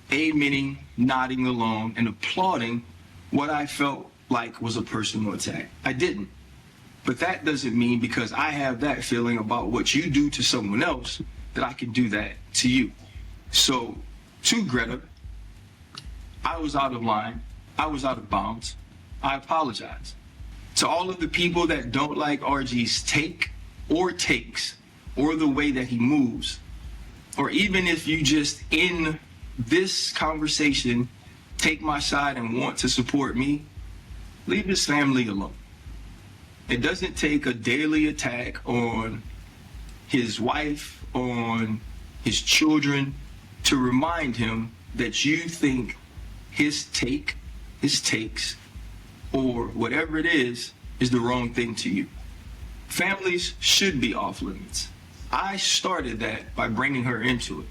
L: amening, nodding along, and applauding what I felt like was a personal attack. I didn't. But that doesn't mean because I have that feeling about what you do to someone else that I can do that to you. So, to Greta, I was out of line. I was out of bounds. I apologize. To all of the people that don't like RG's take or takes or the way that he moves, or even if you just in this conversation take my side and want to support me, leave his family alone. It doesn't take a daily attack on his wife, on his children, to remind him that you think his take, his takes, or whatever it is the wrong thing to you. Families should be off limits. I started that by bringing her into it.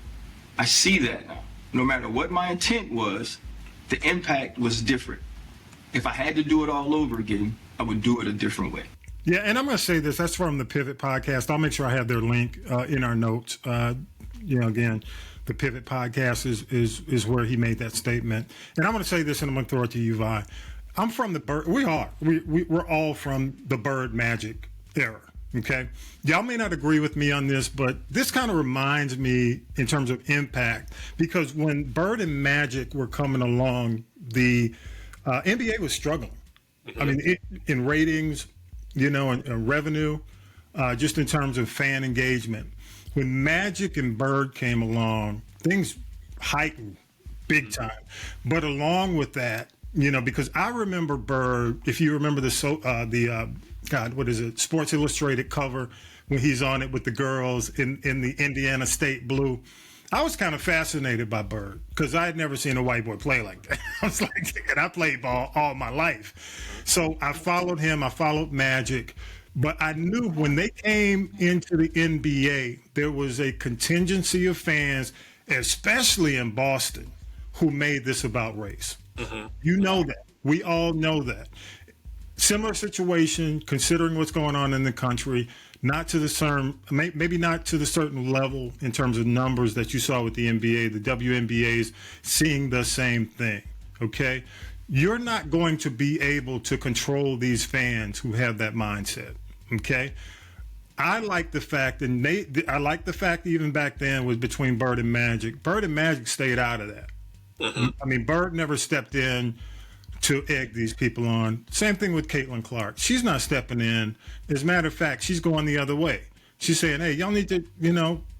L: I see that now. No matter what my intent was, the impact was different. If I had to do it all over again, I would do it a different way.
B: Yeah, and I'm going to say this. That's from the Pivot podcast. I'll make sure I have their link in our notes. Again, the Pivot podcast is where he made that statement. And I'm going to say this, and I'm going to throw it to you, Vi. I'm from the Bird. We're all from the Bird Magic era. Okay, y'all may not agree with me on this, but this kind of reminds me in terms of impact, because when Bird and Magic were coming along, the NBA was struggling. I mean, in ratings, and revenue, just in terms of fan engagement. When Magic and Bird came along, things heightened big time. But along with that, because I remember Bird, if you remember the Sports Illustrated cover when he's on it with the girls in the Indiana State blue. I was kind of fascinated by Bird because I had never seen a white boy play like that. I was like, and I played ball all my life. So I followed him. I followed Magic. But I knew when they came into the NBA, there was a contingency of fans, especially in Boston, who made this about race. You know that. We all know that. Similar situation, considering what's going on in the country, not to the certain, maybe not to the certain level in terms of numbers that you saw with the NBA. The WNBA is seeing the same thing, okay? You're not going to be able to control these fans who have that mindset, okay? I like the fact, I like the fact even back then was between Bird and Magic. Bird and Magic stayed out of that. I mean, Bird never stepped in to egg these people on. Same thing with Caitlin Clark. She's not stepping in. As a matter of fact, she's going the other way. She's saying, hey, y'all need to,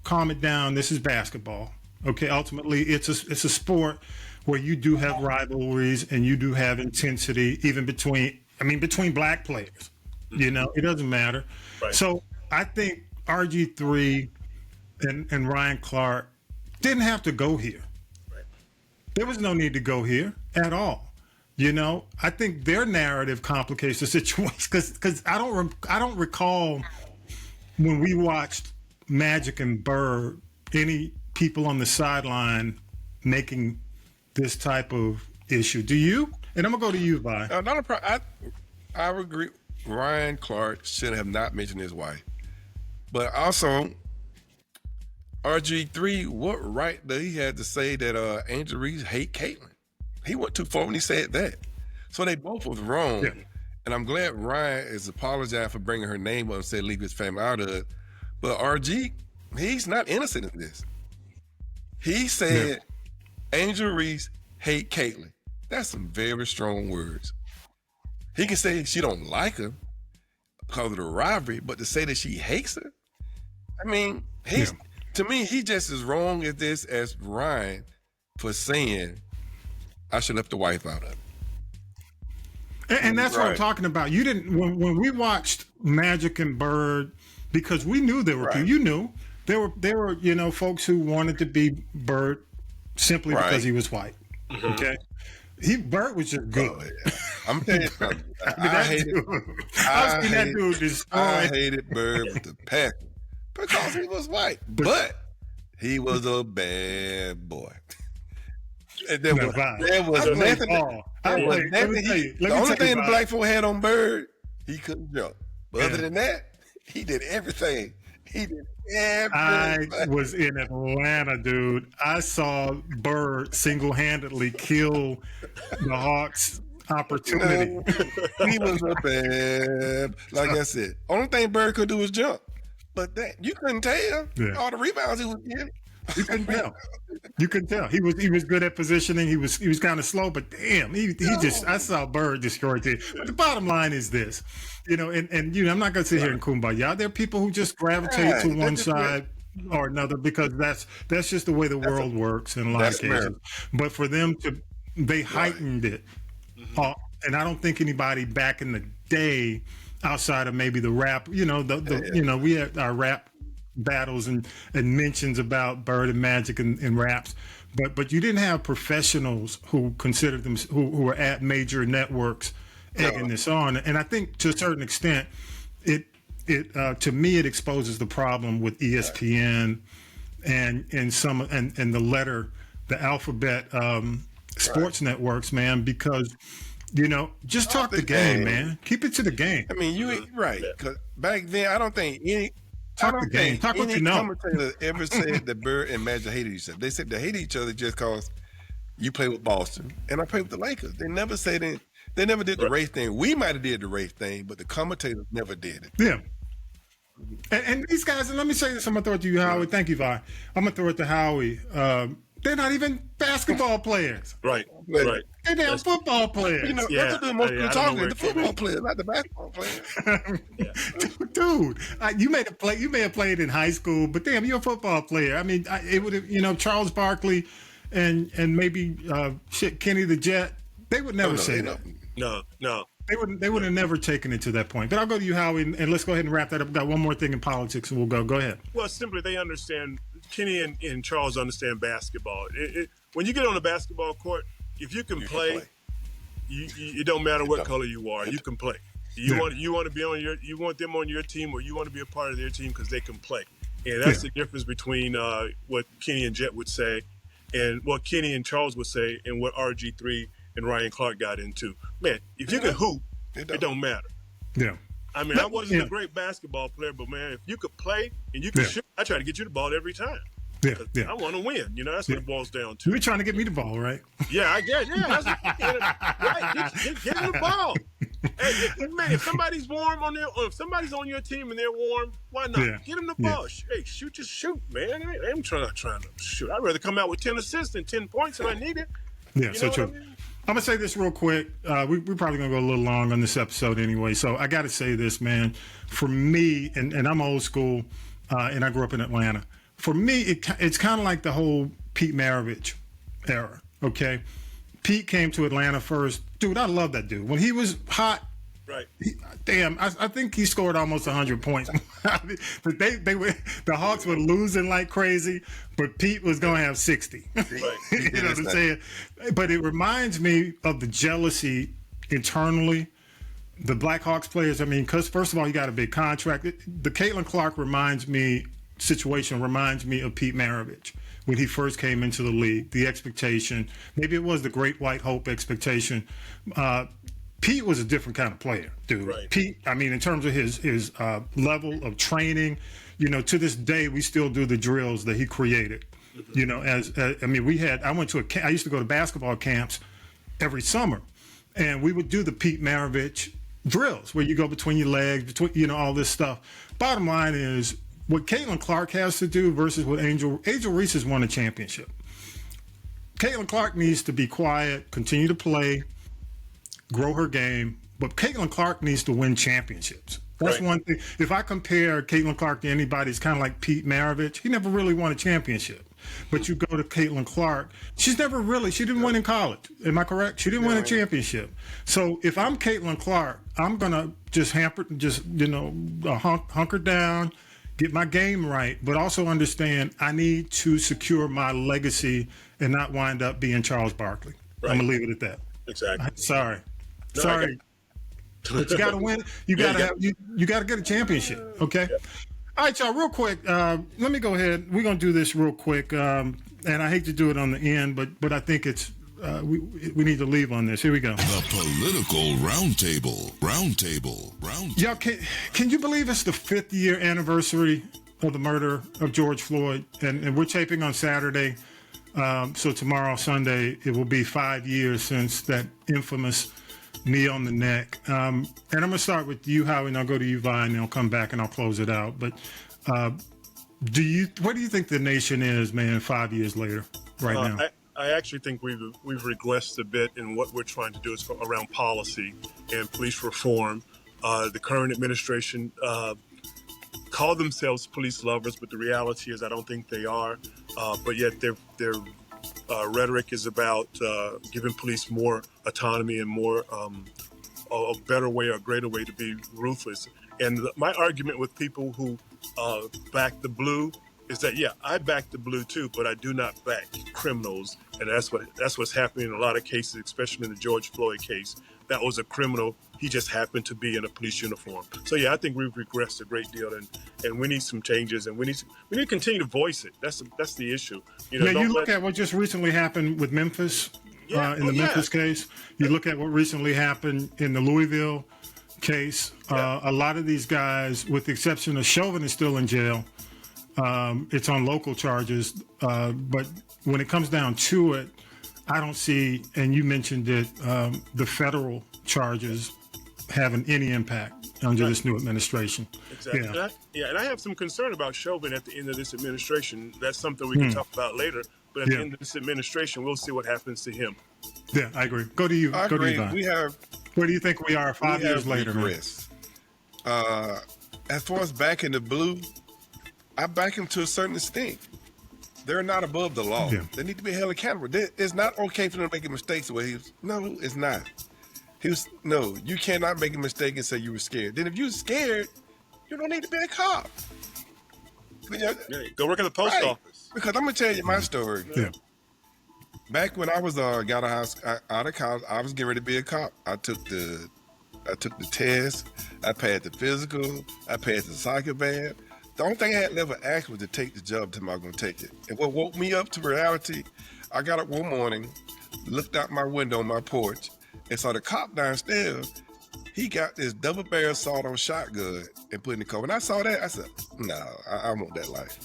B: calm it down. This is basketball. Okay, ultimately, it's a sport where you do have rivalries and you do have intensity, even between black players. It doesn't matter. Right. So I think RG3 and Ryan Clark didn't have to go here. Right. There was no need to go here at all. I think their narrative complicates the situation because I don't recall when we watched Magic and Bird any people on the sideline making this type of issue. Do you? And I'm gonna go to you, Vi.
C: Not a problem. I would agree. Ryan Clark should have not mentioned his wife, but also RG3. What right did he have to say that Angel Reese hate Caitlin? He went too far when he said that. So they both was wrong. Yeah. And I'm glad Ryan is apologizing for bringing her name up and said leave his family out of it. But RG, he's not innocent in this. He said Angel Reese hate Caitlin. That's some very strong words. He can say she don't like her because of the rivalry, but to say that she hates her, I mean, to me, he just as wrong at this as Ryan for saying I should have left the wife out of it.
B: And that's what I'm talking about. You didn't when we watched Magic and Bird, because we knew there were people. You knew there were folks who wanted to be Bird simply because he was white. Okay, Bird was just good.
C: I'm telling you something. I hated Bird with the passion because he was white, but he was a bad boy. There was nothing. The only thing the black folk had on Bird, he couldn't jump. But other than that, he did everything. I
B: was in Atlanta, dude. I saw Bird single-handedly kill the Hawks' opportunity.
C: He was a bad. Like I said, only thing Bird could do was jump. But that you couldn't tell all the rebounds he was getting.
B: You couldn't tell. You couldn't tell. He was good at positioning. He was kind of slow, but damn, he just, I saw Bird destroy it. But the bottom line is this, and I'm not gonna sit here and kumbaya. There are people who just gravitate to one side or another because that's just the way the world works in a lot of cases. But for them they heightened it. And I don't think anybody back in the day, outside of maybe the rap, we had our rap battles and mentions about Bird and Magic and raps, but you didn't have professionals who considered them who were at major networks egging this on. And I think to a certain extent, it to me it exposes the problem with ESPN and the alphabet sports networks, man, because just talk the game, man. Keep it to the game.
C: I mean, you ain't right. Because back then, I don't think any commentator ever said that Bird and Magic hated each other. They said they hate each other just because you play with Boston and I play with the Lakers. They never said it. They never did the race thing. We might have did the race thing, but the commentators never did it.
B: Yeah. And these guys, and let me say this, I'm going to throw it to you, Howie. Thank you, Vi. I'm going to throw it to Howie. They're not even basketball players.
D: Right.
B: They're damn football players.
C: That's what the most people talking about, the football players, not the basketball players.
B: Dude, you may have played in high school, but damn, you're a football player. I mean, it would have, Charles Barkley and maybe Kenny the Jet, they would never say that.
D: No.
B: They would have never taken it to that point. But I'll go to you, Howie, and let's go ahead and wrap that up. We've got one more thing in politics, and we'll go. Go ahead.
D: Well, simply they understand. Kenny and Charles understand basketball. When you get on the basketball court, if you can play, it don't matter what color you are. You can play. You want to be on you want them on your team, or you want to be a part of their team because they can play. And that's the difference between what Kenny and Jet would say, and what Kenny and Charles would say, and what RG3 and Ryan Clark got into. Man, if you can hoop, it don't matter.
B: Yeah.
D: I mean, I wasn't a great basketball player, but man, if you could play and you could shoot, I try to get you the ball every time. I want to win. That's what it boils down to.
B: You were trying to get me the ball, right?
D: Yeah, I guess. Yeah, that's right. Get him the ball. Hey, man, if somebody's warm or if somebody's on your team and they're warm, why not? Yeah. Get him the ball. Yeah. Hey, shoot, man. I'm trying to shoot. I'd rather come out with 10 assists than 10 points if I need it.
B: Yeah, so true. I mean? I'm going to say this real quick. We're probably going to go a little long on this episode anyway. So I got to say this, man. For me, and I'm old school, and I grew up in Atlanta. For me, it's kind of like the whole Pete Maravich era, okay? Pete came to Atlanta first. Dude, I love that dude. When he was hot,
D: right?
B: I think he scored almost 100 points. The Hawks were losing like crazy, but Pete was going to have 60. Right. You know what I'm saying? But it reminds me of the jealousy internally. The Black Hawks players, I mean, because first of all, you got a big contract. The Caitlin Clark situation reminds me of Pete Maravich when he first came into the league. The expectation, maybe it was the Great White Hope expectation. Pete was a different kind of player, dude. Right. Pete, I mean, in terms of his level of training, to this day, we still do the drills that he created. Mm-hmm. I used to go to basketball camps every summer, and we would do the Pete Maravich drills where you go between your legs, all this stuff. Bottom line is what Caitlin Clark has to do versus what Angel Reese has won a championship. Caitlin Clark needs to be quiet, continue to play, grow her game, but Caitlin Clark needs to win championships. That's one thing. If I compare Caitlin Clark to anybody, it's kind of like Pete Maravich. He never really won a championship. But you go to Caitlin Clark, she didn't win in college. Am I correct? She didn't win a championship. So if I'm Caitlin Clark, I'm going to just hunker down, get my game right, but also understand I need to secure my legacy and not wind up being Charles Barkley. Right. I'm going to leave it at that.
D: Exactly.
B: Sorry. But you got to win. You got to get a championship. Okay. Yeah. All right, y'all, real quick. Let me go ahead. We're going to do this real quick. And I hate to do it on the end, but I think it's we need to leave on this. Here we go.
A: The Political Roundtable.
B: Y'all, can you believe it's the 5th year anniversary of the murder of George Floyd? And we're taping on Saturday. So tomorrow, Sunday, it will be 5 years since that infamous knee on the neck. And I'm going to start with you, Howie, and I'll go to you, Vi, and I'll come back and I'll close it out. But Where do you think the nation is, man, 5 years later, right now?
D: I actually think we've regressed a bit in what we're trying to do is around policy and police reform. The current administration call themselves police lovers, but the reality is I don't think they are. But yet their rhetoric is about giving police more autonomy and more a better way or a greater way to be ruthless. And my argument with people who back the blue is that, yeah, I back the blue too, but I do not back criminals. And that's what's happening in a lot of cases, especially in the George Floyd case. That was a criminal. He just happened to be in a police uniform. So yeah, I think we've regressed a great deal, and we need some changes, and we need to continue to voice it. That's the issue. You
B: look at what just recently happened with Memphis in the Memphis case. You look at what recently happened in the Louisville case. A lot of these guys, with the exception of Chauvin, is still in jail. It's on local charges, but when it comes down to it, I don't see, and you mentioned it, the federal charges having any impact under this new administration.
D: Exactly. And I have some concern about Chauvin at the end of this administration. That's something we can talk about later. But at the end of this administration, we'll see what happens to him.
B: Yeah, I agree. Go to you.
C: I agree.
B: Where do you think we are 5 years later?
C: As far as backing the blue, I back him to a certain extent. They're not above the law. Yeah. They need to be held accountable. It's not okay for them making mistakes. No, it's not. No, you cannot make a mistake and say you were scared. Then if you're scared, you don't need to be a cop.
D: Go work at the post office.
C: Because I'm gonna tell you my story.
B: Yeah.
C: Back when I was got out of college, I was getting ready to be a cop. I took the test. I passed the physical. I passed the psychopath. The only thing I had left to ask was to take the job till I was going to take it. And what woke me up to reality, I got up one morning, looked out my window on my porch, and saw the cop downstairs. He got this double-barrel sawed-on shotgun and put in the car. When I saw that, I said, no, I want that life.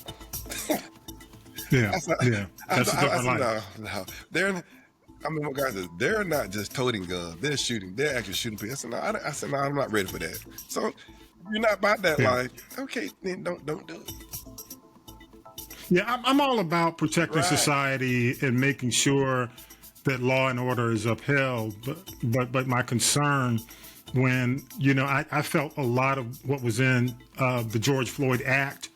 B: That's a different life.
C: No. What guys said, they're not just toting guns. They're shooting. They're actually shooting people. I said, no, I'm not ready for that. So, you're not about that life. Okay, then don't do it.
B: Yeah, I'm all about protecting society and making sure that law and order is upheld. But my concern when, I felt a lot of what was in the George Floyd Act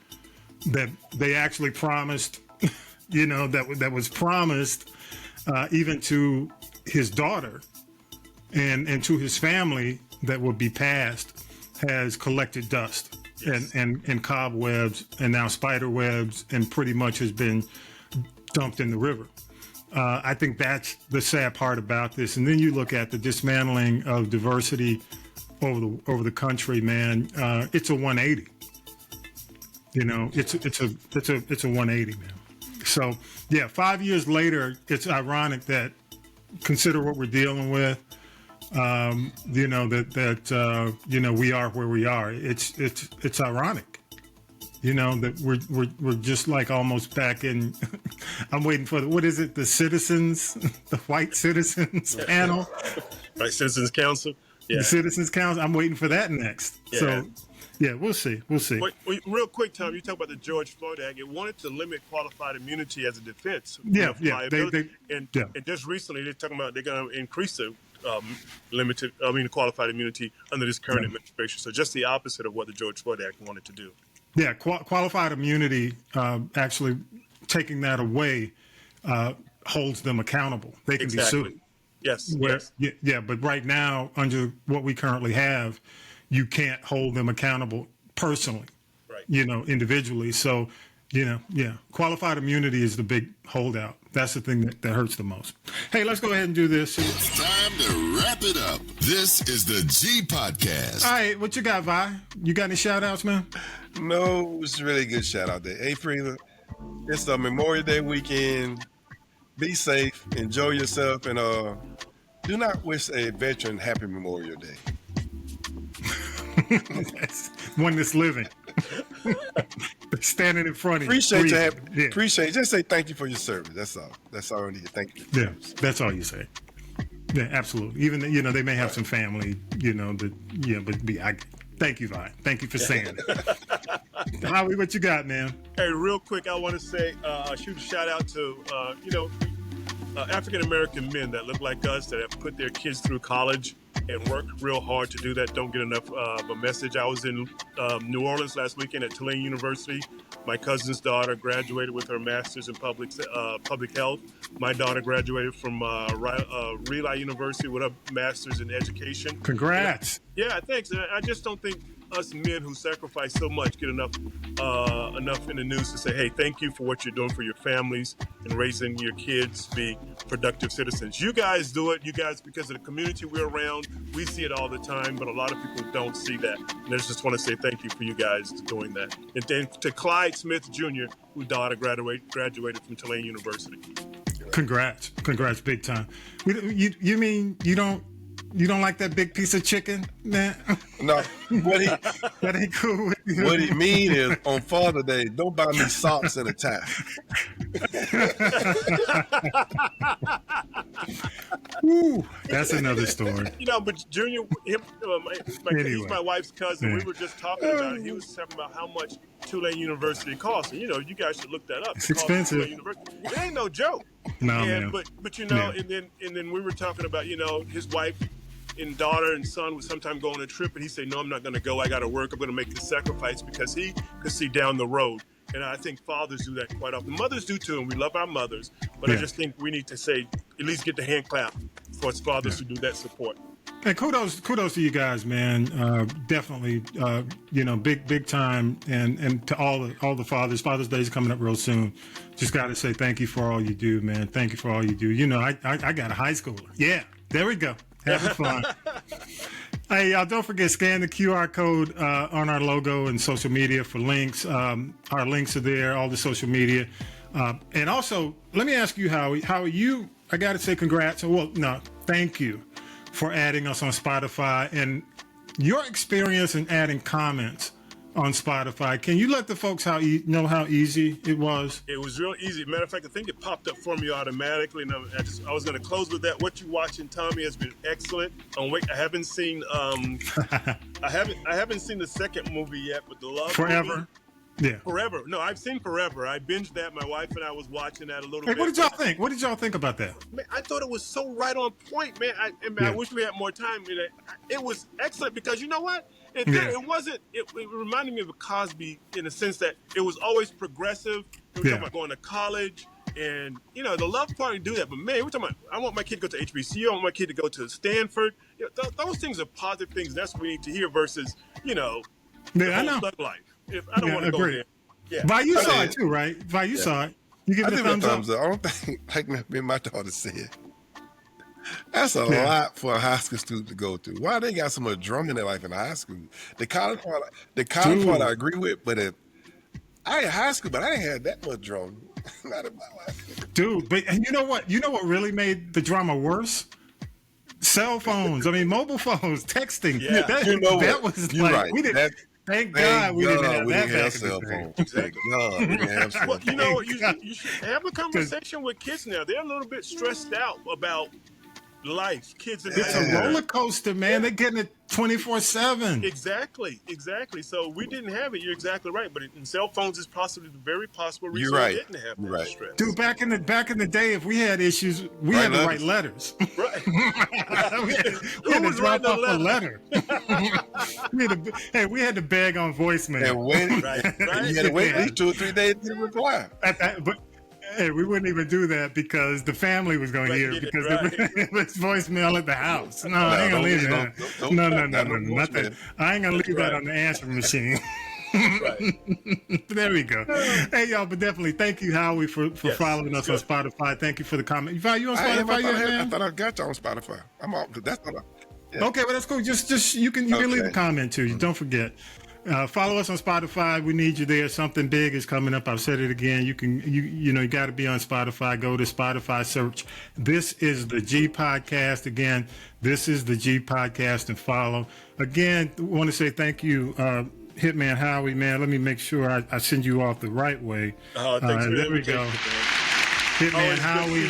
B: that they actually promised, that was promised even to his daughter and to his family that would be passed, has collected dust and cobwebs and now spider webs and pretty much has been dumped in the river. I think that's the sad part about this. And then you look at the dismantling of diversity over the country, man. It's a 180. It's a 180, man. So yeah, 5 years later, it's ironic that consider what we're dealing with. We are where we are. It's ironic, that we're just like almost back in. I'm waiting for the citizens, the white citizens panel,
D: right? Citizens Council. Yeah.
B: The Citizens Council. I'm waiting for that next. Yeah. So, yeah, we'll see.
D: Wait, real quick, Tom, you talk about the George Floyd Act. It wanted to limit qualified immunity as a defense. And just recently they're talking about they're going to increase the qualified immunity under this current administration. So just the opposite of what the George Floyd Act wanted to do.
B: Yeah, qualified immunity, actually taking that away holds them accountable. They can be sued.
D: Yes.
B: Yeah, but right now, under what we currently have, you can't hold them accountable personally, right? Individually. So, qualified immunity is the big holdout. That's the thing that hurts the most. Hey, let's go ahead and do this.
A: It's time to wrap it up. This is the G Podcast.
B: All right, what you got, Vi? You got any shout-outs, man?
C: No, it's a really good shout-out there. Hey, Frida, it's the Memorial Day weekend. Be safe, enjoy yourself, and do not wish a veteran happy Memorial Day.
B: One that's living. Standing in front of you.
C: Appreciate it. Just say thank you for your service. That's all. That's all I need. Thank you.
B: Yeah, that's all you say. Yeah, absolutely. Even they may have some family, but thank you, Vi. Thank you for saying it. Howie, what you got, man?
D: Hey, real quick, I want to say, shoot a shout out to, African-American men that look like us that have put their kids through college and work real hard to do that. Don't get enough of a message. I was in New Orleans last weekend at Tulane University. My cousin's daughter graduated with her master's in public health. My daughter graduated from Rivalries University with a master's in education.
B: Congrats.
D: Yeah, thanks. And I just don't think us men who sacrifice so much get enough in the news to say, hey, thank you for what you're doing for your families and raising your kids to be productive citizens. You guys do it. You guys, because of the community we're around, we see it all the time, but a lot of people don't see that. And I just want to say thank you for you guys doing that. And then to Clyde Smith Jr., whose daughter graduated from Tulane University.
B: Congrats big time. You mean you don't like that big piece of chicken, man?
C: No,
B: that ain't cool with you.
C: What he mean is, on Father's Day, don't buy me socks and a tie.
B: Ooh, that's another story.
D: But Junior, he's my wife's cousin. Yeah. We were just talking about it. He was talking about how much Tulane University costs. And, you guys should look that up.
B: It's expensive.
D: It ain't no joke.
B: No, man.
D: But and then we were talking about, his wife and daughter and son would sometime go on a trip, and he said, no, I'm not going to go. I got to work. I'm going to make this sacrifice because he could see down the road. And I think fathers do that quite often. Mothers do too, and we love our mothers. But I just think we need to say, at least get the hand clap for us fathers who do that support.
B: And kudos to you guys, man. Definitely, big time. And to all the fathers. Father's Day is coming up real soon. Just got to say thank you for all you do, man. Thank you for all you do. I got a high schooler. Yeah, there we go. Having fun. Hey, y'all, don't forget, scan the QR code on our logo and social media for links. Our links are there, all the social media. And also, let me ask you, Howie, I got to say congrats. Well, no, thank you for adding us on Spotify and your experience in adding comments on Spotify. Can you let the folks know how easy it was?
D: It was real easy. Matter of fact, I think it popped up for me automatically. And I was going to close with that. What you watching, Tommy, has been excellent. I haven't seen I haven't seen the second movie yet, but the Love
B: Forever.
D: Movie,
B: yeah.
D: Forever. No, I've seen Forever. I binged that. My wife and I was watching that a little bit.
B: What did y'all think? What did y'all think about that?
D: Man, I thought it was so right on point, man. I wish we had more time. It was excellent because you know what? It reminded me of a Cosby in the sense that it was always progressive. We were talking about going to college and, the love part and do that. But, man, we're talking about, I want my kid to go to HBCU. I want my kid to go to Stanford. Those things are positive things. That's what we need to hear versus, the whole thug life. I don't want to go there. Yeah.
B: Vi, you saw it too, right? Vi, you saw it. You give it a thumbs up.
C: I don't think, like me and my daughter said, that's a lot for a high school student to go through. Why they got so much drum in their life in high school? The college part I agree with, but I in high school, but I ain't had that much drum. Not in my life.
B: Dude, but you know what? You know what really made the drama worse? Cell phones. I mean, mobile phones, texting.
C: Yeah.
B: That was
C: You're
B: like,
C: right.
B: we didn't. Thank God we didn't have
C: cell phones.
D: Exactly.
C: Well,
D: you should have a conversation with kids now. They're a little bit stressed out about life. Kids,
B: it's a roller coaster, man. They're getting it 24/7.
D: Exactly. So we didn't have it. You're exactly right. But in cell phones, it's possibly the very possible reason we didn't have that stress.
B: Dude, back in the day, if we had issues, we had to write letters.
D: Right.
B: we had to drop off a letter. we had to beg on voicemail.
C: And wait, right. You had to wait at least 2 or 3 days to reply.
B: Hey, we wouldn't even do that because the family was going to hear it because it was voicemail at the house. No, I ain't going to leave that. No. Not that. I ain't going to leave that on the answering machine. There we go. Hey, y'all, but definitely thank you, Howie, for following us on Spotify. Thank you for the comment. Val, you on Spotify?
C: I thought I got you on Spotify. I'm on. That's not.
B: Okay, well, that's cool. Just you can leave a comment too. Don't forget. Follow us on Spotify. We need you there. Something big is coming up. I've said it again. You got to be on Spotify. Go to Spotify, search This Is the G Podcast. Again, This Is the G Podcast, and follow. Again, want to say thank you, Hitman Howie, man. Let me make sure I send you off the right way.
D: Oh, thanks for
B: there we go. Hitman Howie.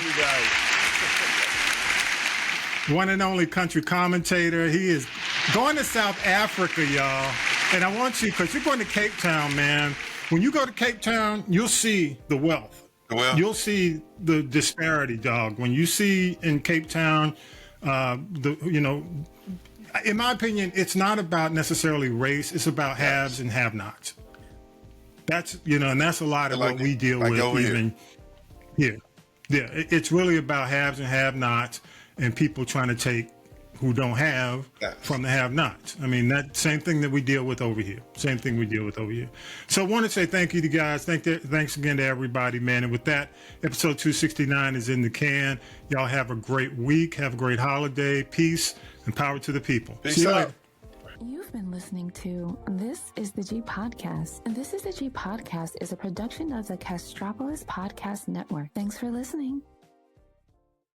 B: One and only country commentator. He is going to South Africa, y'all. And I want you, because you're going to Cape Town, man. When you go to Cape Town, you'll see the wealth. You'll see the disparity, dog. When you see in Cape Town, in my opinion, it's not about necessarily race. It's about haves and have-nots. That's, and that's a lot of what we deal with even here. Yeah, it's really about haves and have-nots and people trying to take who don't have from the have-nots. I mean, that same thing that we deal with over here. Same thing we deal with over here. So I want to say thank you to guys. Thanks again to everybody, man. And with that, episode 269 is in the can. Y'all have a great week. Have a great holiday. Peace and power to the people.
C: Peace
B: See you
C: out.
B: later.
M: You've been listening to This is the G Podcast. And This is the G Podcast is a production of the Castropolis Podcast Network. Thanks for listening.